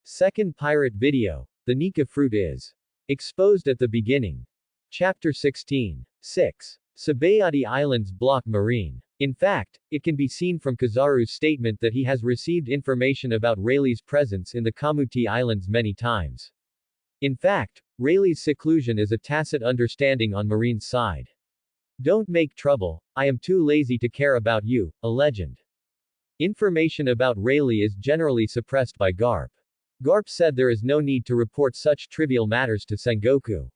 Second pirate video. The Nika fruit is exposed at the beginning. Chapter 16. 6. Sabayati Islands block marine. In fact, it can be seen from Kizaru's statement that he has received information about Rayleigh's presence in the Kamuti Islands many times. In fact, Rayleigh's seclusion is a tacit understanding on Marine's side. Don't make trouble, I am too lazy to care about you, a legend. Information about Rayleigh is generally suppressed by Garp. Garp said there is no need to report such trivial matters to Sengoku.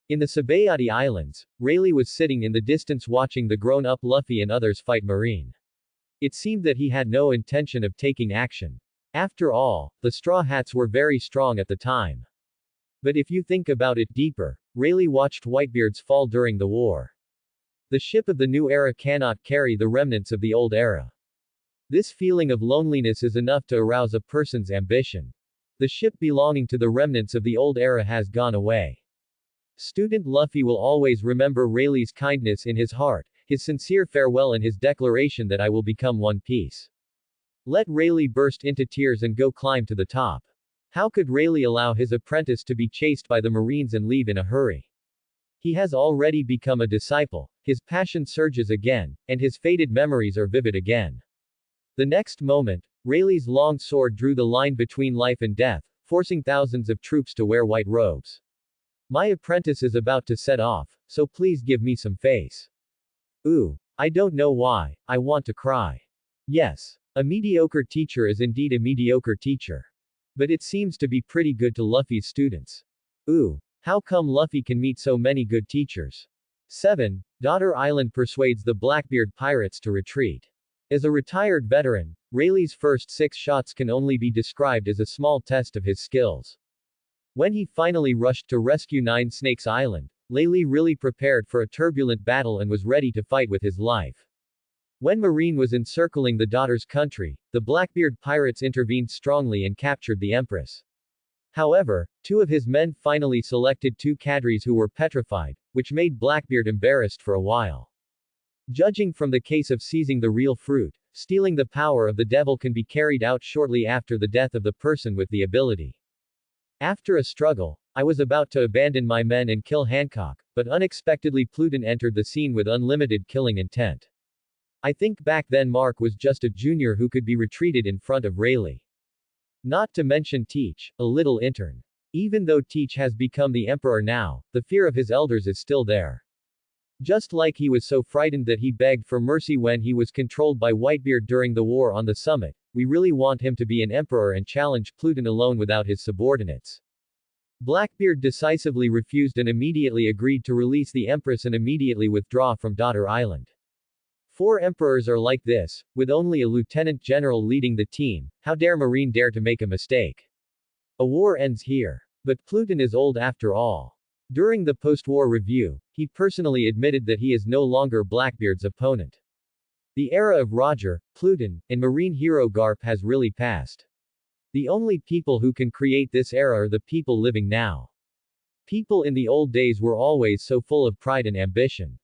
In the Sabayati Islands, Rayleigh was sitting in the distance watching the grown-up Luffy and others fight Marine. It seemed that he had no intention of taking action. After all, the Straw Hats were very strong at the time. But if you think about it deeper, Rayleigh watched Whitebeards fall during the war. The ship of the new era cannot carry the remnants of the old era. This feeling of loneliness is enough to arouse a person's ambition. The ship belonging to the remnants of the old era has gone away. Student Luffy will always remember Rayleigh's kindness in his heart, his sincere farewell and his declaration that I will become One Piece. Let Rayleigh burst into tears and go climb to the top. How could Rayleigh allow his apprentice to be chased by the Marines and leave in a hurry? He has already become a disciple, his passion surges again, and his faded memories are vivid again. The next moment, Rayleigh's long sword drew the line between life and death, forcing thousands of troops to wear white robes. My apprentice is about to set off, so please give me some face. Ooh. I don't know why, I want to cry. Yes. A mediocre teacher is indeed a mediocre teacher. But it seems to be pretty good to Luffy's students. Ooh. How come Luffy can meet so many good teachers? 7. Daughter Island persuades the Blackbeard pirates to retreat. As a retired veteran, Rayleigh's first 6 shots can only be described as a small test of his skills. When he finally rushed to rescue Nine Snakes Island, Rayleigh really prepared for a turbulent battle and was ready to fight with his life. When Marine was encircling the daughter's country, the Blackbeard pirates intervened strongly and captured the Empress. However, 2 of his men finally selected 2 cadres who were petrified, which made Blackbeard embarrassed for a while. Judging from the case of seizing the real fruit, stealing the power of the devil can be carried out shortly after the death of the person with the ability. After a struggle, I was about to abandon my men and kill Hancock, but unexpectedly Pluton entered the scene with unlimited killing intent. I think back then Mark was just a junior who could be retreated in front of Rayleigh. Not to mention Teach, a little intern. Even though Teach has become the emperor now, the fear of his elders is still there. Just like he was so frightened that he begged for mercy when he was controlled by Whitebeard during the war on the summit, we really want him to be an emperor and challenge Pluton alone without his subordinates. Blackbeard decisively refused and immediately agreed to release the Empress and immediately withdraw from Daughter Island. 4 emperors are like this, with only a lieutenant general leading the team. How dare Marine dare to make a mistake? A war ends here. But Pluton is old after all. During the post-war review, he personally admitted that he is no longer Blackbeard's opponent. The era of Roger, Pluton, and Marine hero Garp has really passed. The only people who can create this era are the people living now. People in the old days were always so full of pride and ambition.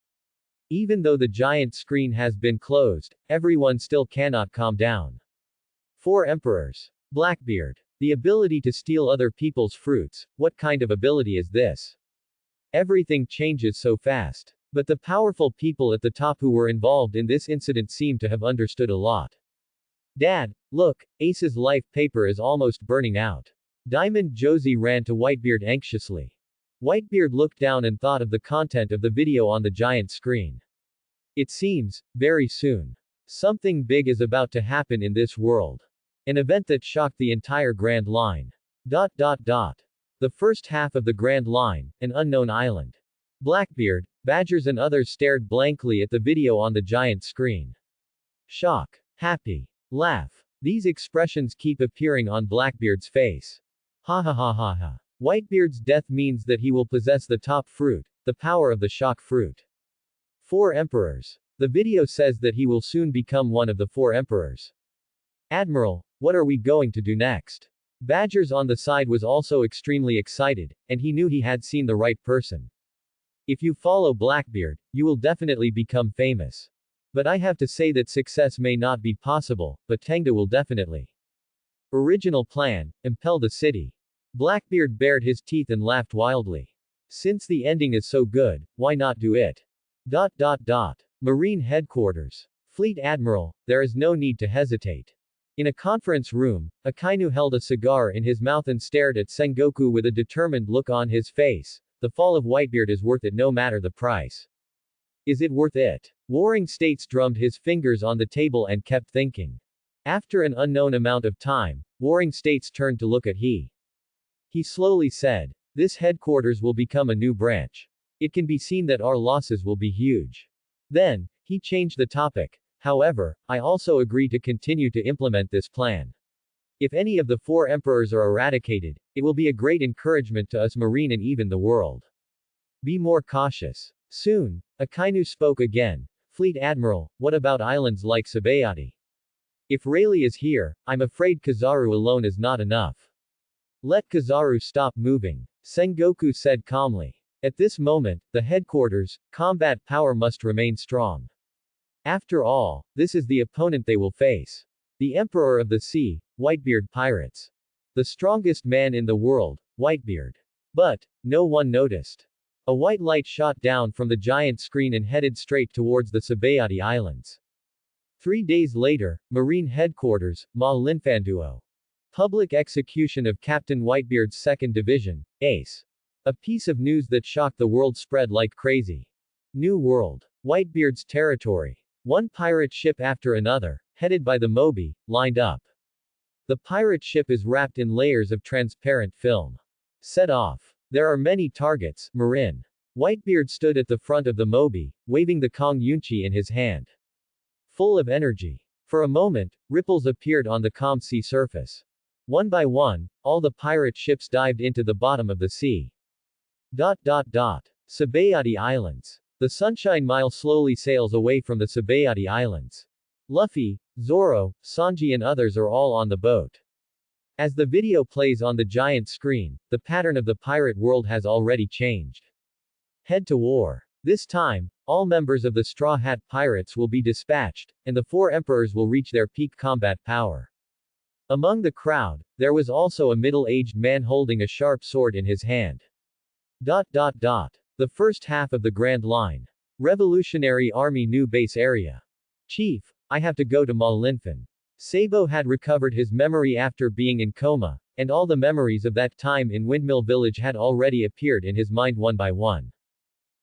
Even though the giant screen has been closed, everyone still cannot calm down. 4 emperors. Blackbeard. The ability to steal other people's fruits, what kind of ability is this? Everything changes so fast. But the powerful people at the top who were involved in this incident seem to have understood a lot. Dad, look, Ace's life paper is almost burning out. Diamond Josie ran to Whitebeard anxiously. Whitebeard looked down and thought of the content of the video on the giant screen. It seems, very soon, something big is about to happen in this world. An event that shocked the entire Grand Line. The first half of the Grand Line, an unknown island. Blackbeard, Badgers and others stared blankly at the video on the giant screen. Shock. Happy. Laugh. These expressions keep appearing on Blackbeard's face. Ha ha ha ha ha. Whitebeard's death means that he will possess the top fruit, the power of the shock fruit. 4 emperors. The video says that he will soon become one of the 4 emperors. Admiral, what are we going to do next? Badgers on the side was also extremely excited, and he knew he had seen the right person. If you follow Blackbeard, you will definitely become famous. But I have to say that success may not be possible, but Tenga will definitely. Original plan, impel the city. Blackbeard bared his teeth and laughed wildly. Since the ending is so good, why not do it? Marine Headquarters. Fleet Admiral, there is no need to hesitate. In a conference room, Akainu held a cigar in his mouth and stared at Sengoku with a determined look on his face. The fall of Whitebeard is worth it no matter the price. Is it worth it? Warring States drummed his fingers on the table and kept thinking. After an unknown amount of time, Warring States turned to look at he. He slowly said, this headquarters will become a new branch. It can be seen that our losses will be huge. Then, he changed the topic. However, I also agree to continue to implement this plan. If any of the 4 emperors are eradicated, it will be a great encouragement to us Marine and even the world. Be more cautious. Soon, Akainu spoke again. Fleet Admiral, what about islands like Sabayati? If Rayleigh is here, I'm afraid Kizaru alone is not enough. Let Kizaru stop moving, Sengoku said calmly. At this moment, the headquarters, combat power must remain strong. After all, this is the opponent they will face. The Emperor of the Sea, Whitebeard pirates. The strongest man in the world, Whitebeard. But, no one noticed. A white light shot down from the giant screen and headed straight towards the Sabayati Islands. 3 days later, Marine Headquarters, Ma Linfanduo. Public execution of Captain Whitebeard's 2nd Division, Ace. A piece of news that shocked the world spread like crazy. New World. Whitebeard's territory. One pirate ship after another, headed by the Mobi, lined up. The pirate ship is wrapped in layers of transparent film. Set off. There are many targets, Marin. Whitebeard stood at the front of the Mobi, waving the Kong Yunchi in his hand. Full of energy. For a moment, ripples appeared on the calm sea surface. One by one, all the pirate ships dived into the bottom of the sea. Sabayati Islands. The Sunshine Mile slowly sails away from the Sabayati Islands. Luffy, Zoro, Sanji and others are all on the boat. As the video plays on the giant screen, the pattern of the pirate world has already changed. Head to war. This time, all members of the Straw Hat Pirates will be dispatched, and the 4 emperors will reach their peak combat power. Among the crowd, there was also a middle-aged man holding a sharp sword in his hand. The first half of the Grand Line. Revolutionary Army New Base Area. Chief, I have to go to Malinfin. Sabo had recovered his memory after being in coma, and all the memories of that time in Windmill Village had already appeared in his mind one by one.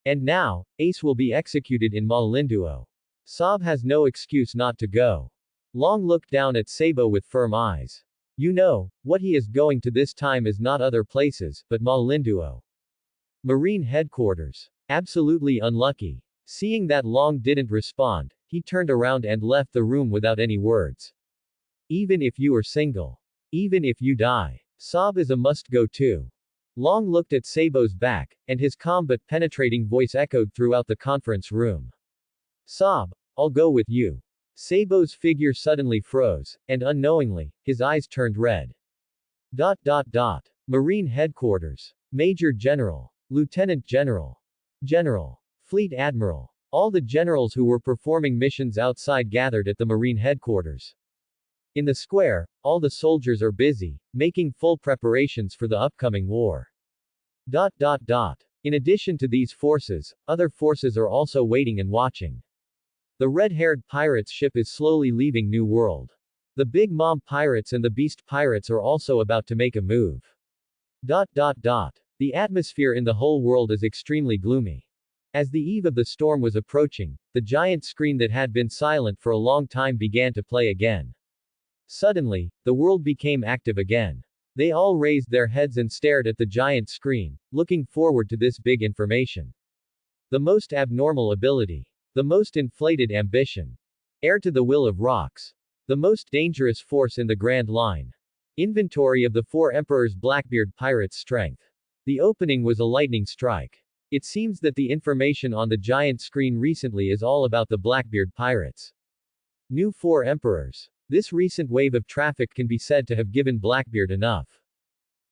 And now, Ace will be executed in Malinduo. Sob has no excuse not to go. Long looked down at Sabo with firm eyes. You know, what he is going to this time is not other places, but Malinduo. Marine Headquarters. Absolutely unlucky. Seeing that Long didn't respond, he turned around and left the room without any words. Even if you are single. Even if you die. Sob is a must-go too. Long looked at Sabo's back, and his calm but penetrating voice echoed throughout the conference room. Sob, I'll go with you. Sabo's figure suddenly froze, and unknowingly, his eyes turned red. Marine Headquarters. Major General. Lieutenant General. General. Fleet Admiral. All the generals who were performing missions outside gathered at the Marine Headquarters. In the square, all the soldiers are busy, making full preparations for the upcoming war. In addition to these forces, other forces are also waiting and watching. The red-haired pirates ship is slowly leaving New World. The Big Mom pirates and the Beast pirates are also about to make a move. The atmosphere in the whole world is extremely gloomy. As the eve of the storm was approaching, the giant screen that had been silent for a long time began to play again. Suddenly, the world became active again. They all raised their heads and stared at the giant screen, looking forward to this big information. The most abnormal ability. The most inflated ambition. Heir to the will of rocks. The most dangerous force in the Grand Line. Inventory of the 4 Emperors Blackbeard Pirates' strength. The opening was a lightning strike. It seems that the information on the giant screen recently is all about the Blackbeard Pirates. New 4 Emperors. This recent wave of traffic can be said to have given Blackbeard enough.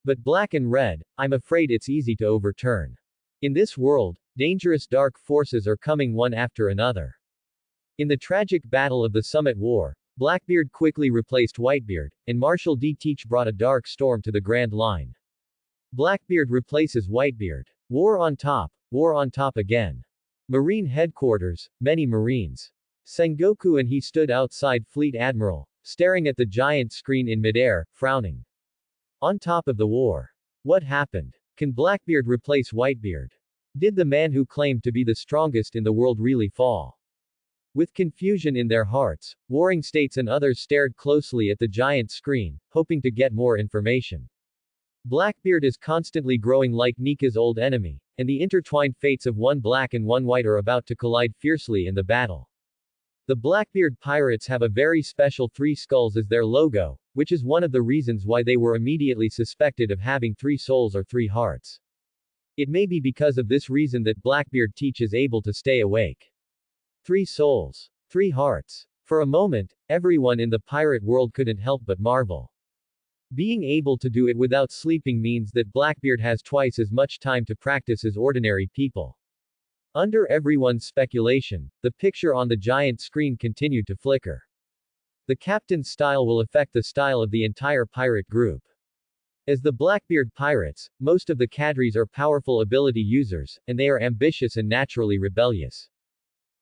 But black and red, I'm afraid it's easy to overturn. In this world, dangerous dark forces are coming one after another. In the tragic battle of the Summit War, Blackbeard quickly replaced Whitebeard, and Marshal D. Teach brought a dark storm to the Grand Line. Blackbeard replaces Whitebeard. War on top again. Marine headquarters, many Marines. Sengoku and he stood outside Fleet Admiral, staring at the giant screen in midair, frowning. On top of the war. What happened? Can Blackbeard replace Whitebeard? Did the man who claimed to be the strongest in the world really fall? With confusion in their hearts, warring states and others stared closely at the giant screen, hoping to get more information. Blackbeard is constantly growing like Nika's old enemy, and the intertwined fates of one black and one white are about to collide fiercely in the battle. The Blackbeard pirates have a very special 3 skulls as their logo, which is one of the reasons why they were immediately suspected of having 3 souls or 3 hearts. It may be because of this reason that Blackbeard Teach is able to stay awake. 3 souls. 3 hearts. For a moment, everyone in the pirate world couldn't help but marvel. Being able to do it without sleeping means that Blackbeard has twice as much time to practice as ordinary people. Under everyone's speculation, the picture on the giant screen continued to flicker. The captain's style will affect the style of the entire pirate group. As the Blackbeard pirates, most of the cadres are powerful ability users, and they are ambitious and naturally rebellious.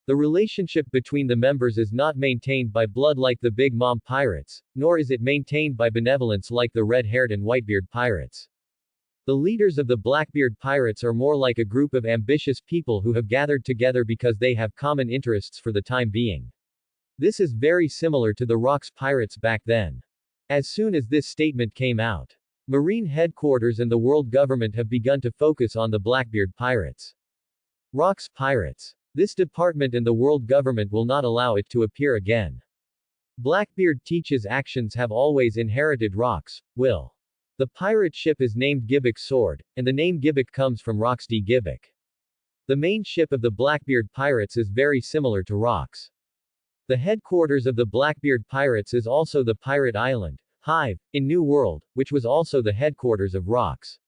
The relationship between the members is not maintained by blood like the Big Mom pirates, nor is it maintained by benevolence like the red-haired and Whitebeard pirates. The leaders of the Blackbeard pirates are more like a group of ambitious people who have gathered together because they have common interests for the time being. This is very similar to the Rocks pirates back then. As soon as this statement came out, Marine headquarters and the world government have begun to focus on the Blackbeard pirates. Rocks pirates. This department and the world government will not allow it to appear again. Blackbeard Teach's actions have always inherited Rocks' will. The pirate ship is named Gibbok's Sword, and the name Gibbok comes from Rocks D. Gibbok. The main ship of the Blackbeard pirates is very similar to Rocks. The headquarters of the Blackbeard pirates is also the Pirate Island, Hive, in New World, which was also the headquarters of Rocks.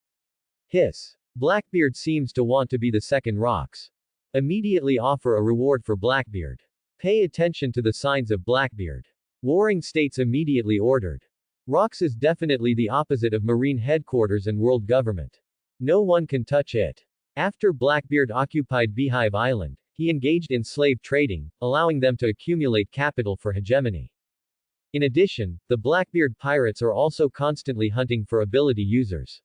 Hiss. Blackbeard seems to want to be the second Rocks. Immediately offer a reward for Blackbeard. Pay attention to the signs of Blackbeard. Warring states immediately ordered. Rocks is definitely the opposite of Marine headquarters and world government. No one can touch it. After Blackbeard occupied Beehive Island, he engaged in slave trading, allowing them to accumulate capital for hegemony. In addition, the Blackbeard pirates are also constantly hunting for ability users.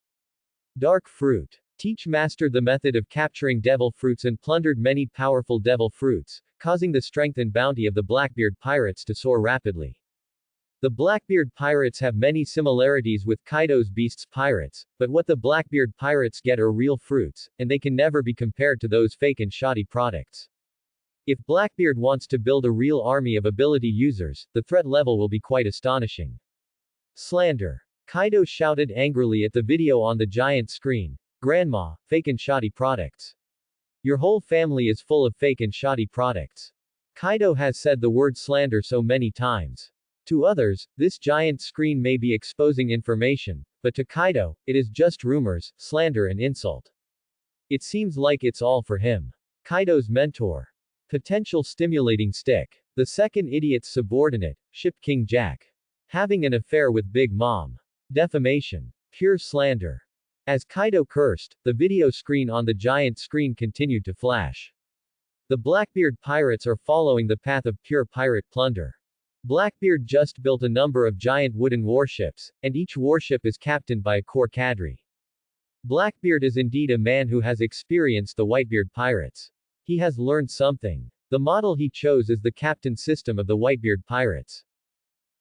Dark Fruit. Teach mastered the method of capturing devil fruits and plundered many powerful devil fruits, causing the strength and bounty of the Blackbeard pirates to soar rapidly. The Blackbeard pirates have many similarities with Kaido's Beasts pirates, but what the Blackbeard pirates get are real fruits, and they can never be compared to those fake and shoddy products. If Blackbeard wants to build a real army of ability users, the threat level will be quite astonishing. Slander. Kaido shouted angrily at the video on the giant screen. Grandma, fake and shoddy products. Your whole family is full of fake and shoddy products. Kaido has said the word slander so many times. To others, this giant screen may be exposing information, but to Kaido, it is just rumors, slander and insult. It seems like it's all for him. Kaido's mentor. Potential stimulating stick. The second idiot's subordinate, Ship King Jack. Having an affair with Big Mom. Defamation. Pure slander. As Kaido cursed, the video screen on the giant screen continued to flash. The Blackbeard pirates are following the path of pure pirate plunder. Blackbeard just built a number of giant wooden warships, and each warship is captained by a core cadre. Blackbeard is indeed a man who has experienced the Whitebeard pirates. He has learned something. The model he chose is the captain system of the Whitebeard pirates.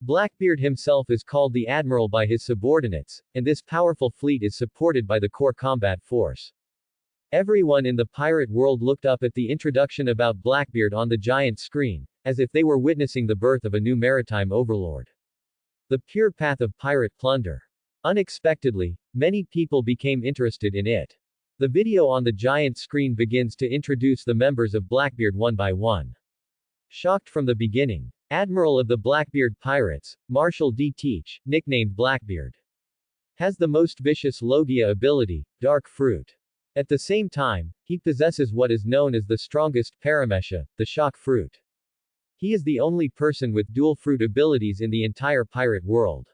Blackbeard himself is called the Admiral by his subordinates, and this powerful fleet is supported by the core combat force. Everyone in the pirate world looked up at the introduction about Blackbeard on the giant screen, as if they were witnessing the birth of a new maritime overlord. The pure path of pirate plunder. Unexpectedly, many people became interested in it. The video on the giant screen begins to introduce the members of Blackbeard one by one. Shocked from the beginning. Admiral of the Blackbeard pirates, Marshal D. Teach, nicknamed Blackbeard. Has the most vicious Logia ability, Dark Fruit. At the same time, he possesses what is known as the strongest Paramesha, the Shock Fruit. He is the only person with dual fruit abilities in the entire pirate world.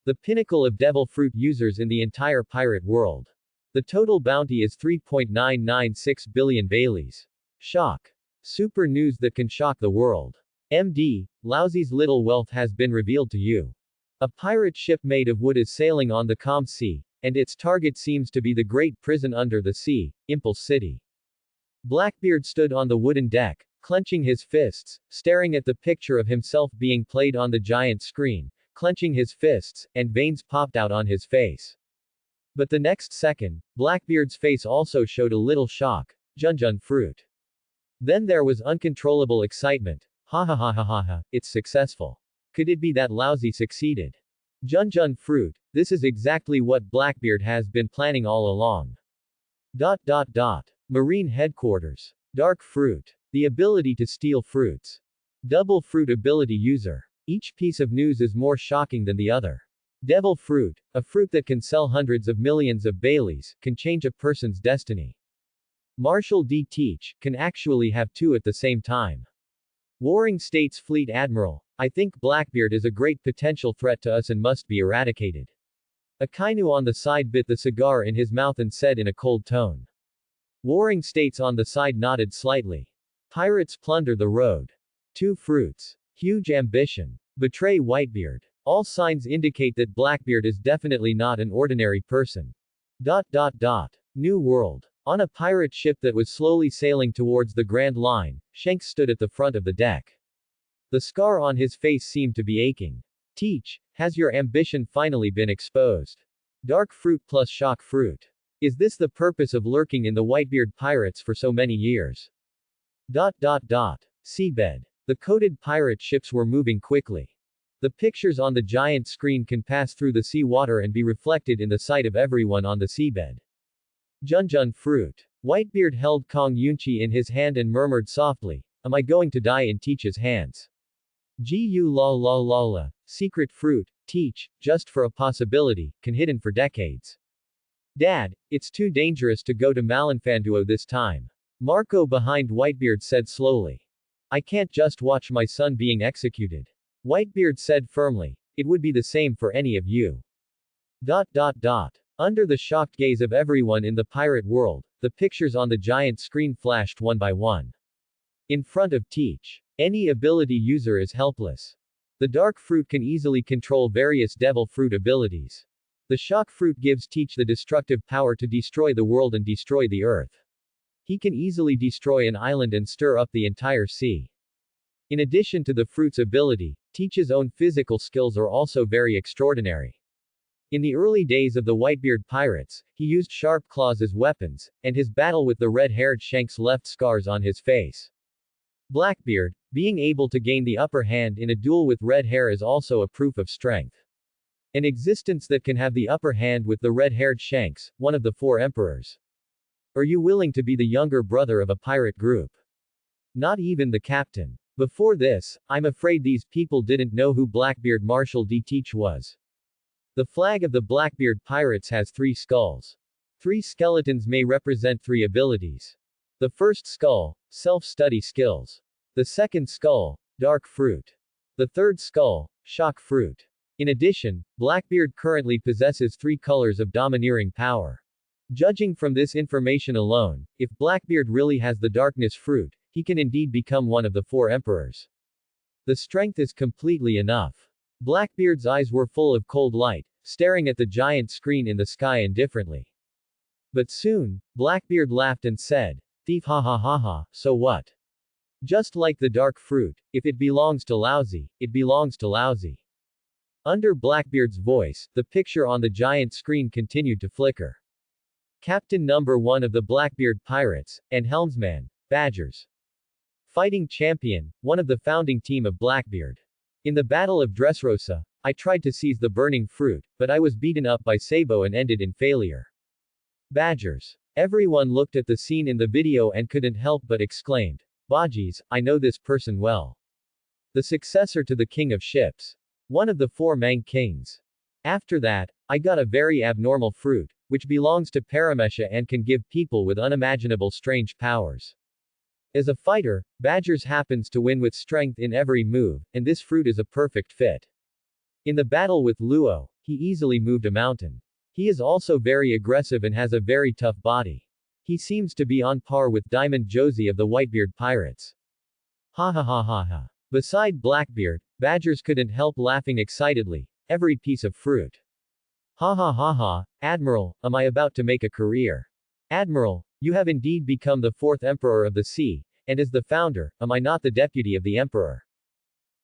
The pinnacle of devil fruit users in the entire pirate world. The total bounty is 3.996 billion Baileys. Shock. Super news that can shock the world. MD, Lousy's little wealth has been revealed to you. A pirate ship made of wood is sailing on the calm sea, and its target seems to be the great prison under the sea, Impulse City. Blackbeard stood on the wooden deck, clenching his fists, staring at the picture of himself being played on the giant screen, clenching his fists, and veins popped out on his face. But the next second, Blackbeard's face also showed a little shock. Junjun fruit. Then there was uncontrollable excitement. Ha ha ha ha ha ha, it's successful. Could it be that Lousy succeeded? Junjun fruit, this is exactly what Blackbeard has been planning all along. Marine headquarters. Dark fruit. The ability to steal fruits. Double fruit ability user. Each piece of news is more shocking than the other. Devil fruit, a fruit that can sell hundreds of millions of Baileys, can change a person's destiny. Marshal D. Teach, can actually have two at the same time. Warring States Fleet Admiral, I think Blackbeard is a great potential threat to us and must be eradicated. Akainu on the side bit the cigar in his mouth and said in a cold tone. Warring States on the side nodded slightly. Pirates plunder the road. Two fruits. Huge ambition. Betray Whitebeard. All signs indicate that Blackbeard is definitely not an ordinary person. New world. On a pirate ship that was slowly sailing towards the Grand Line, Shanks stood at the front of the deck. The scar on his face seemed to be aching. Teach, has your ambition finally been exposed? Dark fruit plus shock fruit. Is this the purpose of lurking in the Whitebeard pirates for so many years? Seabed. The coated pirate ships were moving quickly. The pictures on the giant screen can pass through the sea water and be reflected in the sight of everyone on the seabed. Junjun fruit. Whitebeard held Kong Yunchi in his hand and murmured softly, am I going to die in Teach's hands? Gu la la la la. Secret fruit, Teach, just for a possibility, can hidden for decades. Dad, it's too dangerous to go to Malinfanduo this time. Marco behind Whitebeard said slowly. I can't just watch my son being executed. Whitebeard said firmly, it would be the same for any of you. Under the shocked gaze of everyone in the pirate world, the pictures on the giant screen flashed one by one. In front of Teach. Any ability user is helpless. The dark fruit can easily control various devil fruit abilities. The shock fruit gives Teach the destructive power to destroy the world and destroy the earth. He can easily destroy an island and stir up the entire sea. In addition to the fruit's ability, Teach's own physical skills are also very extraordinary. In the early days of the Whitebeard pirates, he used sharp claws as weapons, and his battle with the red-haired Shanks left scars on his face. Blackbeard, being able to gain the upper hand in a duel with red hair is also a proof of strength. An existence that can have the upper hand with the red-haired Shanks, one of the four emperors. Are you willing to be the younger brother of a pirate group? Not even the captain. Before this, I'm afraid these people didn't know who Blackbeard Marshal D. Teach was. The flag of the Blackbeard pirates has 3 skulls. 3 skeletons may represent 3 abilities. The first skull, self-study skills. The second skull, dark fruit. The third skull, shock fruit. In addition, Blackbeard currently possesses 3 colors of domineering power. Judging from this information alone, if Blackbeard really has the darkness fruit, he can indeed become one of the 4 emperors. The strength is completely enough. Blackbeard's eyes were full of cold light, staring at the giant screen in the sky indifferently. But soon, Blackbeard laughed and said, thief ha ha ha ha, so what? Just like the dark fruit, if it belongs to Lousy, it belongs to Lousy. Under Blackbeard's voice, the picture on the giant screen continued to flicker. Captain number 1 of the Blackbeard Pirates, and helmsman, Badgers. Fighting champion, one of the founding team of Blackbeard. In the Battle of Dressrosa, I tried to seize the burning fruit, but I was beaten up by Sabo and ended in failure. Badgers. Everyone looked at the scene in the video and couldn't help but exclaimed, Baji's, I know this person well. The successor to the King of Ships. One of the 4 Mang Kings. After that, I got a very abnormal fruit, which belongs to Paramesha and can give people with unimaginable strange powers. As a fighter, Badgers happens to win with strength in every move, and this fruit is a perfect fit. In the battle with Luo, he easily moved a mountain. He is also very aggressive and has a very tough body. He seems to be on par with Diamond Josie of the Whitebeard Pirates. Ha ha ha ha ha. Beside Blackbeard, Badgers couldn't help laughing excitedly, every piece of fruit. Ha ha ha ha, Admiral, am I about to make a career? Admiral, you have indeed become the fourth Emperor of the sea, and as the founder, am I not the deputy of the Emperor?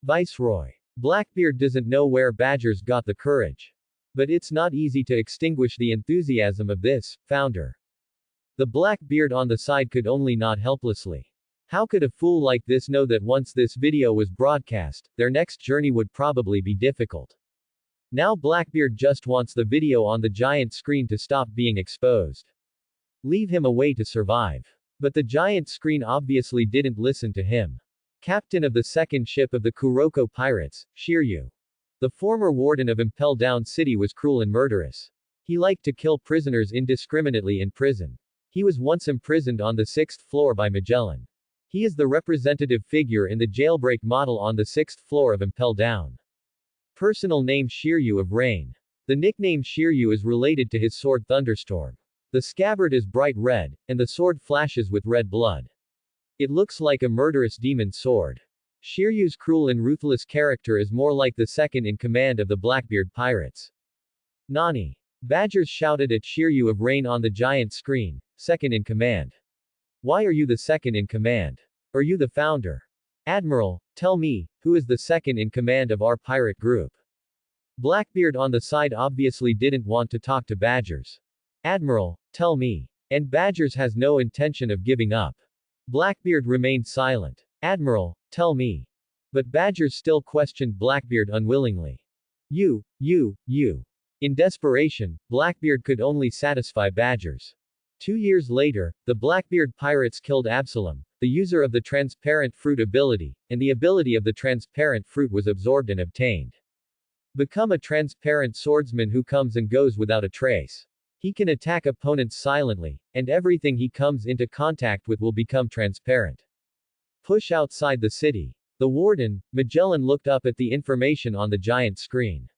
Viceroy. Blackbeard doesn't know where Badgers got the courage. But it's not easy to extinguish the enthusiasm of this founder. The Blackbeard on the side could only nod helplessly. How could a fool like this know that once this video was broadcast, their next journey would probably be difficult? Now Blackbeard just wants the video on the giant screen to stop being exposed. Leave him a way to survive. But the giant screen obviously didn't listen to him. Captain of the second ship of the Kuroko pirates, Shiryu. The former warden of Impel Down City was cruel and murderous. He liked to kill prisoners indiscriminately in prison. He was once imprisoned on the 6th floor by Magellan. He is the representative figure in the jailbreak model on the 6th floor of Impel Down. Personal name Shiryu of Rain. The nickname Shiryu is related to his sword Thunderstorm. The scabbard is bright red, and the sword flashes with red blood. It looks like a murderous demon sword. Shiryu's cruel and ruthless character is more like the second in command of the Blackbeard pirates. Nani. Badgers shouted at Shiryu of Rain on the giant screen, second in command. Why are you the second in command? Are you the founder? Admiral, tell me, who is the second in command of our pirate group? Blackbeard on the side obviously didn't want to talk to Badgers. Admiral, tell me. And Badgers has no intention of giving up. Blackbeard remained silent. Admiral, tell me. But Badgers still questioned Blackbeard unwillingly. You. In desperation, Blackbeard could only satisfy Badgers. 2 years later, the Blackbeard pirates killed Absalom, the user of the transparent fruit ability, and the ability of the transparent fruit was absorbed and obtained. Become a transparent swordsman who comes and goes without a trace. He can attack opponents silently, and everything he comes into contact with will become transparent. Push outside the city. The warden, Magellan, looked up at the information on the giant screen.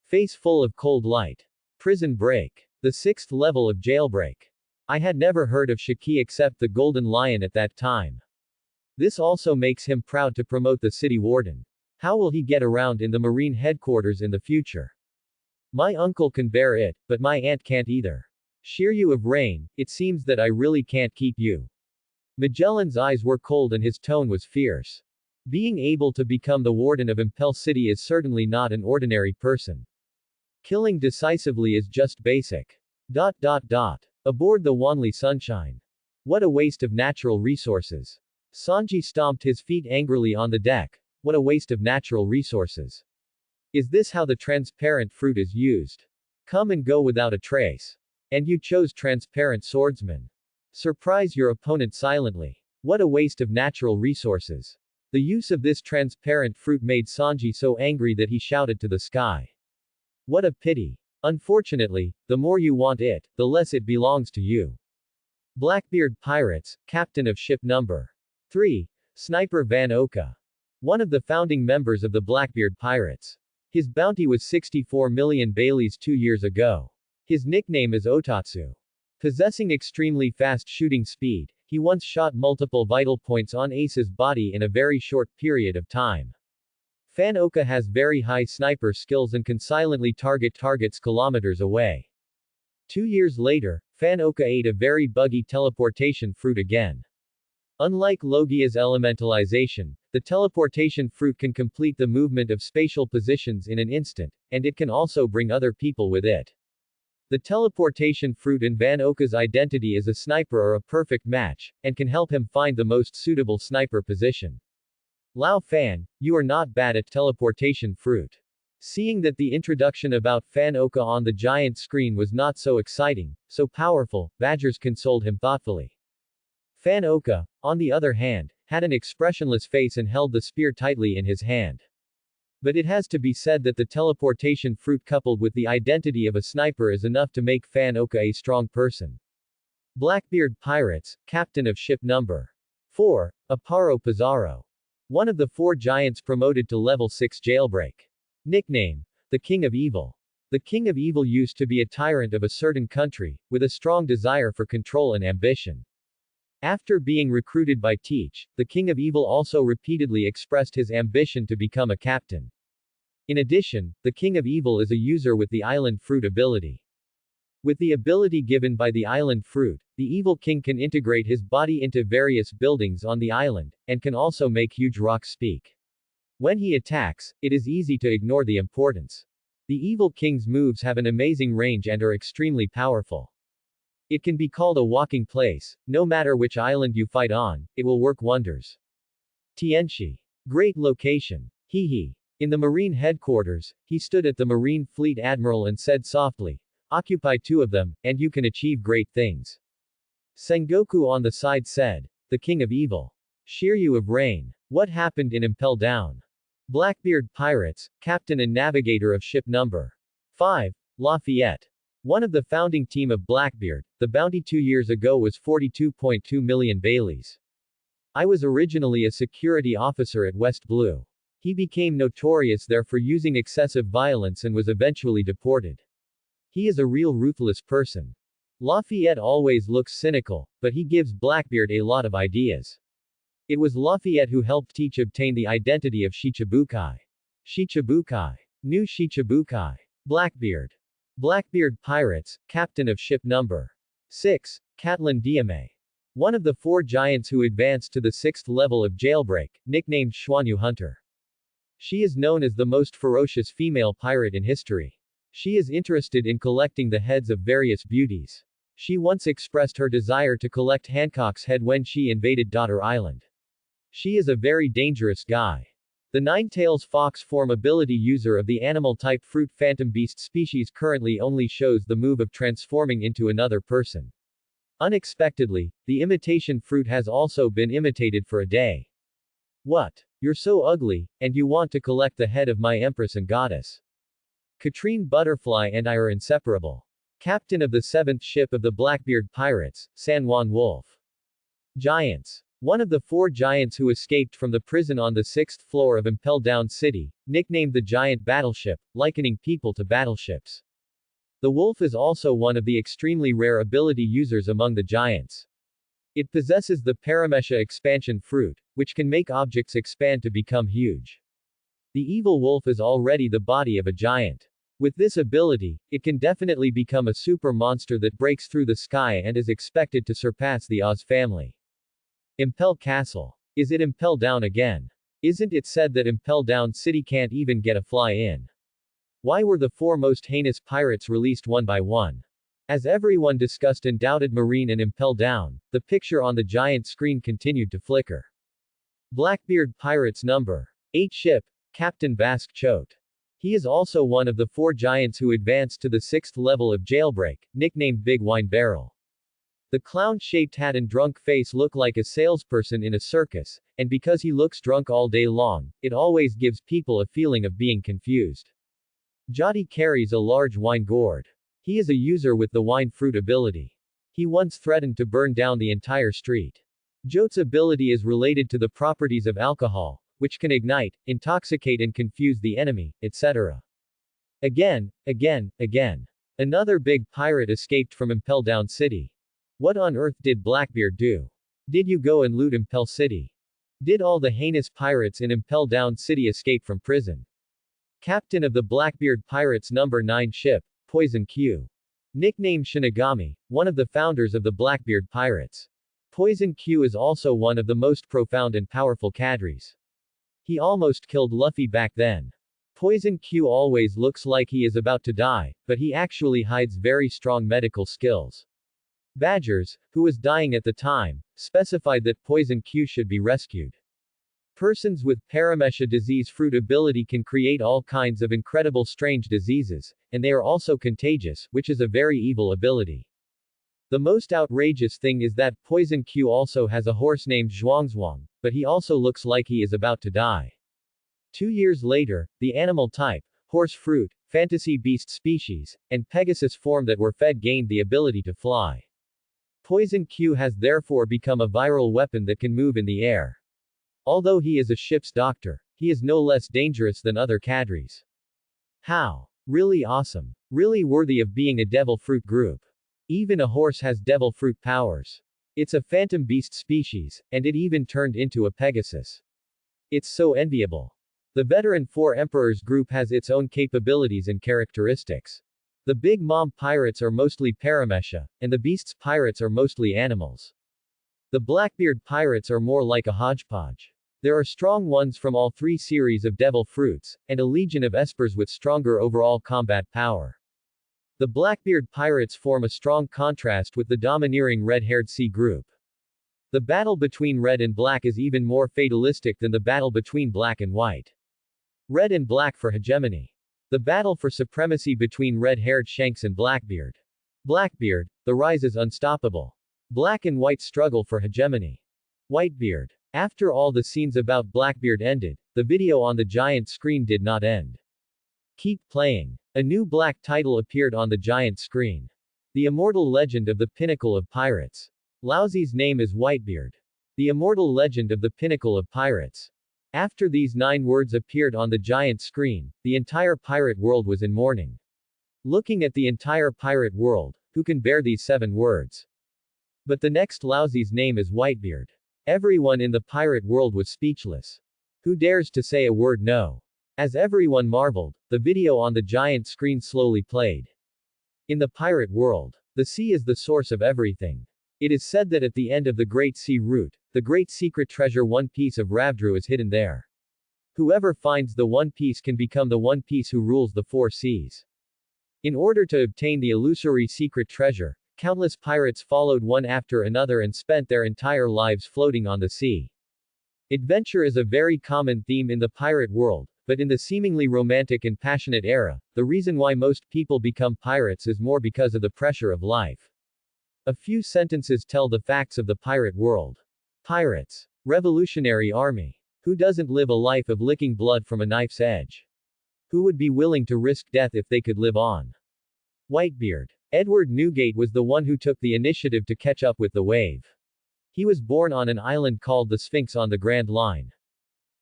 Face full of cold light. Prison break. The 6th level of jailbreak. I had never heard of Shiki except the Golden Lion at that time. This also makes him proud to promote the city warden. How will he get around in the Marine headquarters in the future? My uncle can bear it, but my aunt can't either. Shiryu of Rain, it seems that I really can't keep you. Magellan's eyes were cold and his tone was fierce. Being able to become the warden of Impel City is certainly not an ordinary person. Killing decisively is just basic. Aboard the Wanli Sunshine. What a waste of natural resources. Sanji stomped his feet angrily on the deck. What a waste of natural resources. Is this how the transparent fruit is used? Come and go without a trace. And you chose transparent swordsman. Surprise your opponent silently. What a waste of natural resources. The use of this transparent fruit made Sanji so angry that he shouted to the sky. What a pity. Unfortunately, the more you want it, the less it belongs to you. Blackbeard Pirates, Captain of Ship Number 3, Sniper Van Oka. One of the founding members of the Blackbeard Pirates. His bounty was 64 million Baileys 2 years ago. His nickname is Otatsu. Possessing extremely fast shooting speed, he once shot multiple vital points on Ace's body in a very short period of time. Fan Oka has very high sniper skills and can silently target targets kilometers away. 2 years later, Fan Oka ate a very buggy teleportation fruit again. Unlike Logia's elementalization, the teleportation fruit can complete the movement of spatial positions in an instant, and it can also bring other people with it. The teleportation fruit in Van Oka's identity as a sniper are a perfect match, and can help him find the most suitable sniper position. Lao Fan, you are not bad at teleportation fruit. Seeing that the introduction about Fan Oka on the giant screen was not so exciting, so powerful, Badgers consoled him thoughtfully. Fan Oka, on the other hand, had an expressionless face and held the spear tightly in his hand. But it has to be said that the teleportation fruit coupled with the identity of a sniper is enough to make Fan Oka a strong person. Blackbeard Pirates, Captain of Ship Number 4. Aparo Pizarro. One of the 4 giants promoted to level 6 jailbreak. Nickname: the King of Evil. The King of Evil used to be a tyrant of a certain country, with a strong desire for control and ambition. After being recruited by Teach, the King of Evil also repeatedly expressed his ambition to become a captain. In addition, the King of Evil is a user with the Island Fruit ability. With the ability given by the Island Fruit, the Evil King can integrate his body into various buildings on the island, and can also make huge rocks speak. When he attacks, it is easy to ignore the importance. The Evil King's moves have an amazing range and are extremely powerful. It can be called a walking place. No matter which island you fight on, it will work wonders. Tianchi. Great location. Hehe. In the Marine headquarters, he stood at the Marine Fleet Admiral and said softly, "Occupy 2 of them, and you can achieve great things." Sengoku on the side said, "The King of Evil. Shiryu of Rain. What happened in Impel Down?" Blackbeard Pirates, captain and navigator of ship number 5, Lafayette. One of the founding team of Blackbeard, the bounty 2 years ago was 42.2 million Baileys. I was originally a security officer at West Blue. He became notorious there for using excessive violence and was eventually deported. He is a real ruthless person. Lafayette always looks cynical, but he gives Blackbeard a lot of ideas. It was Lafayette who helped Teach obtain the identity of Shichibukai. Shichibukai. New Shichibukai. Blackbeard. Blackbeard Pirates, captain of ship number 6, Catelyn Diame. One of the 4 giants who advanced to the 6th level of jailbreak, nicknamed Xuanyu Hunter. She is known as the most ferocious female pirate in history. She is interested in collecting the heads of various beauties. She once expressed her desire to collect Hancock's head when she invaded Daughter Island. She is a very dangerous guy. The Nine-Tails Fox form ability user of the animal-type fruit phantom beast species currently only shows the move of transforming into another person. Unexpectedly, the imitation fruit has also been imitated for a day. What? You're so ugly, and you want to collect the head of my empress and goddess. Katrine Butterfly and I are inseparable. Captain of the 7th ship of the Blackbeard Pirates, San Juan Wolf. Giants. One of the 4 giants who escaped from the prison on the 6th floor of Impel Down City, nicknamed the Giant Battleship, likening people to battleships. The wolf is also one of the extremely rare ability users among the giants. It possesses the Paramesha expansion fruit, which can make objects expand to become huge. The evil wolf is already the body of a giant. With this ability, it can definitely become a super monster that breaks through the sky and is expected to surpass the Oz family. Impel Castle. Is it Impel Down again? Isn't it said that Impel Down City can't even get a fly in? Why were the 4 most heinous pirates released one by one? As everyone discussed and doubted Marine and Impel Down, the picture on the giant screen continued to flicker. Blackbeard Pirates number 8 ship, Captain Basque Choate. He is also one of the 4 giants who advanced to the 6th level of jailbreak, nicknamed Big Wine Barrel. The clown-shaped hat and drunk face look like a salesperson in a circus, and because he looks drunk all day long, it always gives people a feeling of being confused. Jotty carries a large wine gourd. He is a user with the wine fruit ability. He once threatened to burn down the entire street. Jote's ability is related to the properties of alcohol, which can ignite, intoxicate and confuse the enemy, etc. Again. Another big pirate escaped from Impel Down City. What on earth did Blackbeard do? Did you go and loot Impel City? Did all the heinous pirates in Impel Down City escape from prison? Captain of the Blackbeard Pirates number 9 ship, Poison Q. Nicknamed Shinigami, one of the founders of the Blackbeard Pirates. Poison Q is also one of the most profound and powerful cadres. He almost killed Luffy back then. Poison Q always looks like he is about to die, but he actually hides very strong medical skills. Badgers, who was dying at the time, specified that Poison Q should be rescued. Persons with Paramesha disease fruit ability can create all kinds of incredible strange diseases, and they are also contagious, which is a very evil ability. The most outrageous thing is that Poison Q also has a horse named Zhuangzhuang, but he also looks like he is about to die. 2 years later, the animal type, horse fruit, fantasy beast species, and Pegasus form that were fed gained the ability to fly. Poison Q has therefore become a viral weapon that can move in the air. Although he is a ship's doctor, he is no less dangerous than other cadres. How? Really awesome. Really worthy of being a devil fruit group. Even a horse has devil fruit powers. It's a phantom beast species, and it even turned into a Pegasus. It's so enviable. The veteran Four Emperors group has its own capabilities and characteristics. The Big Mom pirates are mostly paramesha, and the Beasts pirates are mostly animals. The Blackbeard pirates are more like a hodgepodge. There are strong ones from all three series of devil fruits, and a legion of espers with stronger overall combat power. The Blackbeard pirates form a strong contrast with the domineering red-haired sea group. The battle between red and black is even more fatalistic than the battle between black and white. Red and black for hegemony. The battle for supremacy between red-haired Shanks and Blackbeard. Blackbeard, the rise is unstoppable. Black and white struggle for hegemony. Whitebeard. After all the scenes about Blackbeard ended, the video on the giant screen did not end. Keep playing. A new black title appeared on the giant screen. The immortal legend of the pinnacle of pirates. Lousie's name is Whitebeard. The immortal legend of the pinnacle of pirates. After these 9 words appeared on the giant screen, the entire pirate world was in mourning. Looking at the entire pirate world, who can bear these 7 words? But the next Lousie's name is Whitebeard. Everyone in the pirate world was speechless. Who dares to say a word no? As everyone marveled, the video on the giant screen slowly played. In the pirate world, the sea is the source of everything. It is said that at the end of the Great Sea Route, the great secret treasure One Piece of Ravdru is hidden there. Whoever finds the One Piece can become the One Piece who rules the 4 seas. In order to obtain the illusory secret treasure, countless pirates followed one after another and spent their entire lives floating on the sea. Adventure is a very common theme in the pirate world, but in the seemingly romantic and passionate era, the reason why most people become pirates is more because of the pressure of life. A few sentences tell the facts of the pirate world. Pirates. Revolutionary army. Who doesn't live a life of licking blood from a knife's edge? Who would be willing to risk death if they could live on? Whitebeard. Edward Newgate was the one who took the initiative to catch up with the wave. He was born on an island called the Sphinx on the Grand Line.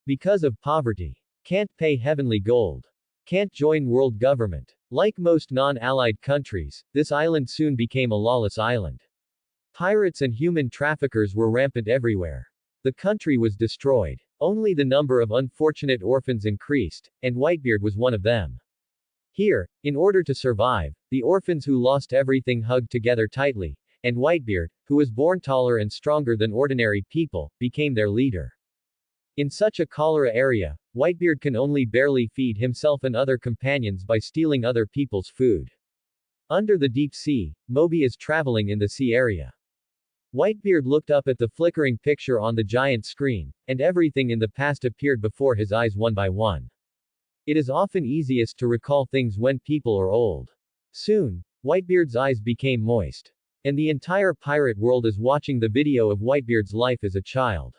Because of poverty. Can't pay heavenly gold. Can't join world government. Like most non-allied countries, this island soon became a lawless island. Pirates and human traffickers were rampant everywhere. The country was destroyed. Only the number of unfortunate orphans increased, and Whitebeard was one of them. Here, in order to survive, the orphans who lost everything hugged together tightly, and Whitebeard, who was born taller and stronger than ordinary people, became their leader. In such a cholera area, Whitebeard can only barely feed himself and other companions by stealing other people's food. Under the deep sea, Moby is traveling in the sea area. Whitebeard looked up at the flickering picture on the giant screen, and everything in the past appeared before his eyes one by one. It is often easiest to recall things when people are old. Soon, Whitebeard's eyes became moist. And the entire pirate world is watching the video of Whitebeard's life as a child.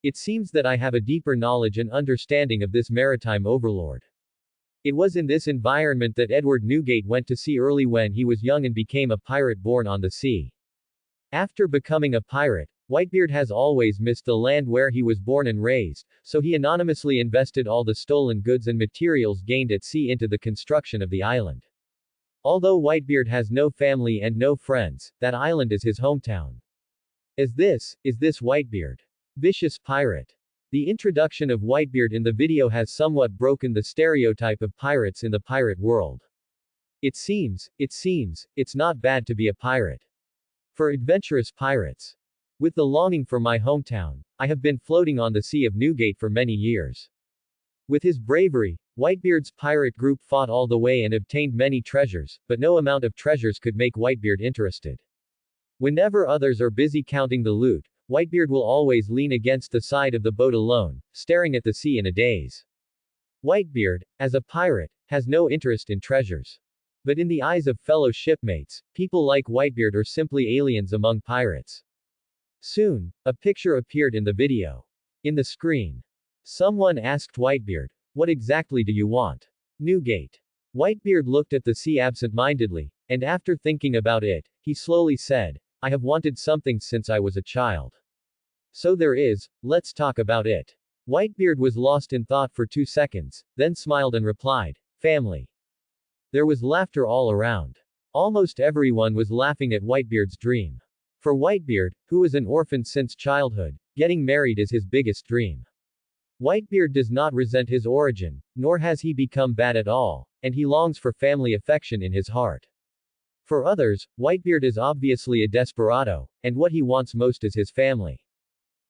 It seems that I have a deeper knowledge and understanding of this maritime overlord. It was in this environment that Edward Newgate went to sea early when he was young and became a pirate born on the sea. After becoming a pirate, Whitebeard has always missed the land where he was born and raised, so he anonymously invested all the stolen goods and materials gained at sea into the construction of the island. Although Whitebeard has no family and no friends, that island is his hometown. Is this Whitebeard? Vicious pirate. The introduction of Whitebeard in the video has somewhat broken the stereotype of pirates in the pirate world. It seems, it's not bad to be a pirate. For adventurous pirates. With the longing for my hometown, I have been floating on the Sea of Newgate for many years. With his bravery, Whitebeard's pirate group fought all the way and obtained many treasures, but no amount of treasures could make Whitebeard interested. Whenever others are busy counting the loot, Whitebeard will always lean against the side of the boat alone, staring at the sea in a daze. Whitebeard, as a pirate, has no interest in treasures. But in the eyes of fellow shipmates, people like Whitebeard are simply aliens among pirates. Soon, a picture appeared in the video. In the screen. Someone asked Whitebeard, "What exactly do you want?" Newgate. Whitebeard looked at the sea absent-mindedly, and after thinking about it, he slowly said, I have wanted something since I was a child. So there is, let's talk about it. Whitebeard was lost in thought for 2 seconds, then smiled and replied, family. There was laughter all around. Almost everyone was laughing at Whitebeard's dream. For Whitebeard, who was an orphan since childhood, getting married is his biggest dream. Whitebeard does not resent his origin, nor has he become bad at all, and he longs for family affection in his heart. For others, Whitebeard is obviously a desperado, and what he wants most is his family.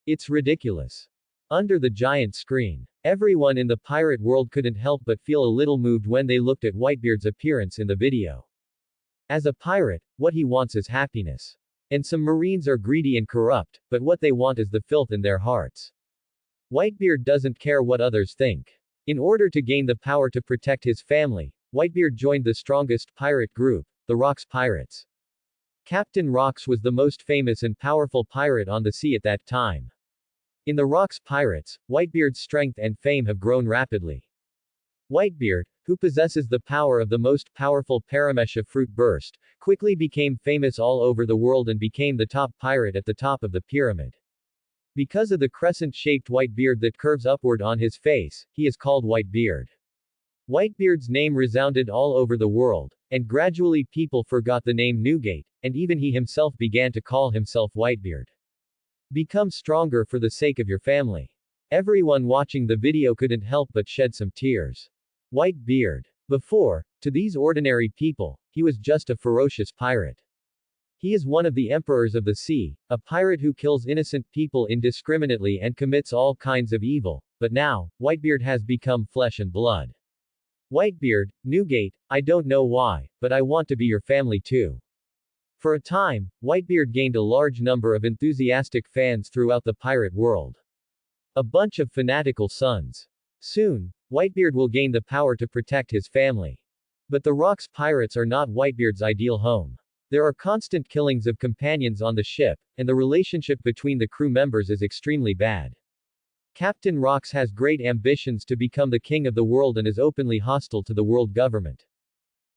It's ridiculous. Under the giant screen, everyone in the pirate world couldn't help but feel a little moved when they looked at Whitebeard's appearance in the video. As a pirate, what he wants is happiness. And some Marines are greedy and corrupt, but what they want is the filth in their hearts. Whitebeard doesn't care what others think. In order to gain the power to protect his family, Whitebeard joined the strongest pirate group, the Rocks Pirates. Captain Rocks was the most famous and powerful pirate on the sea at that time. In the Rocks Pirates, Whitebeard's strength and fame have grown rapidly. Whitebeard, who possesses the power of the most powerful Paramesha fruit burst, quickly became famous all over the world and became the top pirate at the top of the pyramid. Because of the crescent-shaped white beard that curves upward on his face, he is called Whitebeard. Whitebeard's name resounded all over the world, and gradually people forgot the name Newgate, and even he himself began to call himself Whitebeard. Become stronger for the sake of your family. Everyone watching the video couldn't help but shed some tears. Whitebeard. Before, to these ordinary people, he was just a ferocious pirate. He is one of the emperors of the sea, a pirate who kills innocent people indiscriminately and commits all kinds of evil, but now, Whitebeard has become flesh and blood. Whitebeard, Newgate, I don't know why, but I want to be your family too. For a time, Whitebeard gained a large number of enthusiastic fans throughout the pirate world. A bunch of fanatical sons. Soon, Whitebeard will gain the power to protect his family. But the Rocks Pirates are not Whitebeard's ideal home. There are constant killings of companions on the ship, and the relationship between the crew members is extremely bad. Captain Rocks has great ambitions to become the king of the world and is openly hostile to the world government.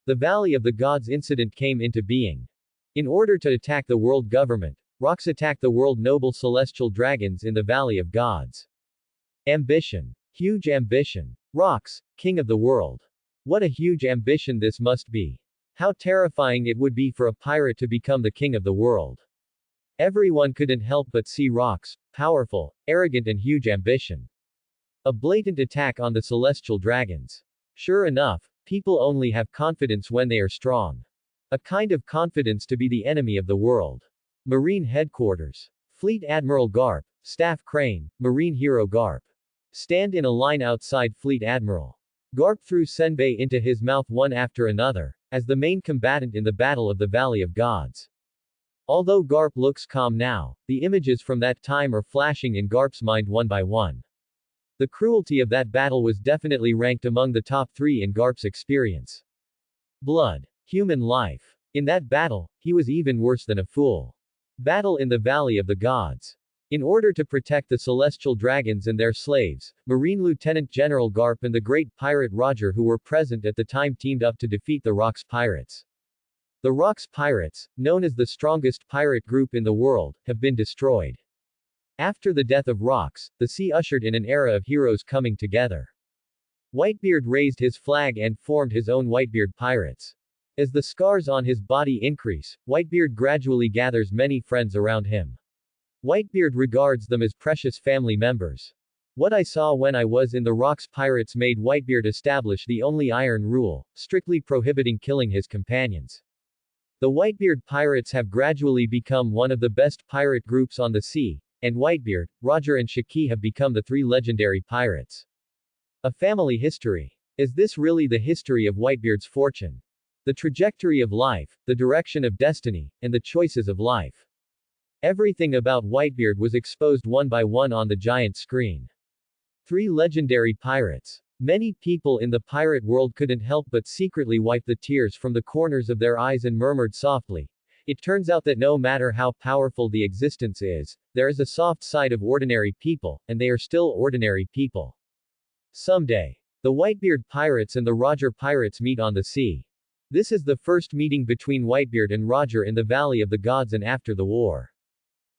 The Valley of the Gods incident came into being. In order to attack the world government, Rocks attacked the world noble celestial dragons in the Valley of Gods. Ambition. Huge ambition. Rocks, king of the world. What a huge ambition this must be. How terrifying it would be for a pirate to become the king of the world. Everyone couldn't help but see Rocks, powerful, arrogant and huge ambition. A blatant attack on the celestial dragons. Sure enough, people only have confidence when they are strong. A kind of confidence to be the enemy of the world. Marine Headquarters. Fleet Admiral Garp, Staff Crane, Marine Hero Garp. Stand in a line outside Fleet Admiral. Garp threw senbei into his mouth one after another, as the main combatant in the Battle of the Valley of Gods. Although Garp looks calm now, the images from that time are flashing in Garp's mind one by one. The cruelty of that battle was definitely ranked among the top 3 in Garp's experience. Blood. Human life. In that battle, he was even worse than a fool. Battle in the Valley of the Gods. In order to protect the celestial dragons and their slaves, Marine Lieutenant General Garp and the great pirate Roger who were present at the time teamed up to defeat the Rocks Pirates. The Rocks Pirates, known as the strongest pirate group in the world, have been destroyed. After the death of Rocks, the sea ushered in an era of heroes coming together. Whitebeard raised his flag and formed his own Whitebeard Pirates. As the scars on his body increase, Whitebeard gradually gathers many friends around him. Whitebeard regards them as precious family members. What I saw when I was in the Rocks Pirates made Whitebeard establish the only iron rule, strictly prohibiting killing his companions. The Whitebeard Pirates have gradually become one of the best pirate groups on the sea, and Whitebeard, Roger and Shiki have become the 3 legendary pirates. A family history. Is this really the history of Whitebeard's fortune? The trajectory of life, the direction of destiny, and the choices of life. Everything about Whitebeard was exposed one by one on the giant screen. 3 legendary pirates. Many people in the pirate world couldn't help but secretly wipe the tears from the corners of their eyes and murmured softly. It turns out that no matter how powerful the existence is, there is a soft side of ordinary people, and they are still ordinary people. Someday, the Whitebeard Pirates and the Roger Pirates meet on the sea. This is the first meeting between Whitebeard and Roger in the Valley of the Gods and after the war.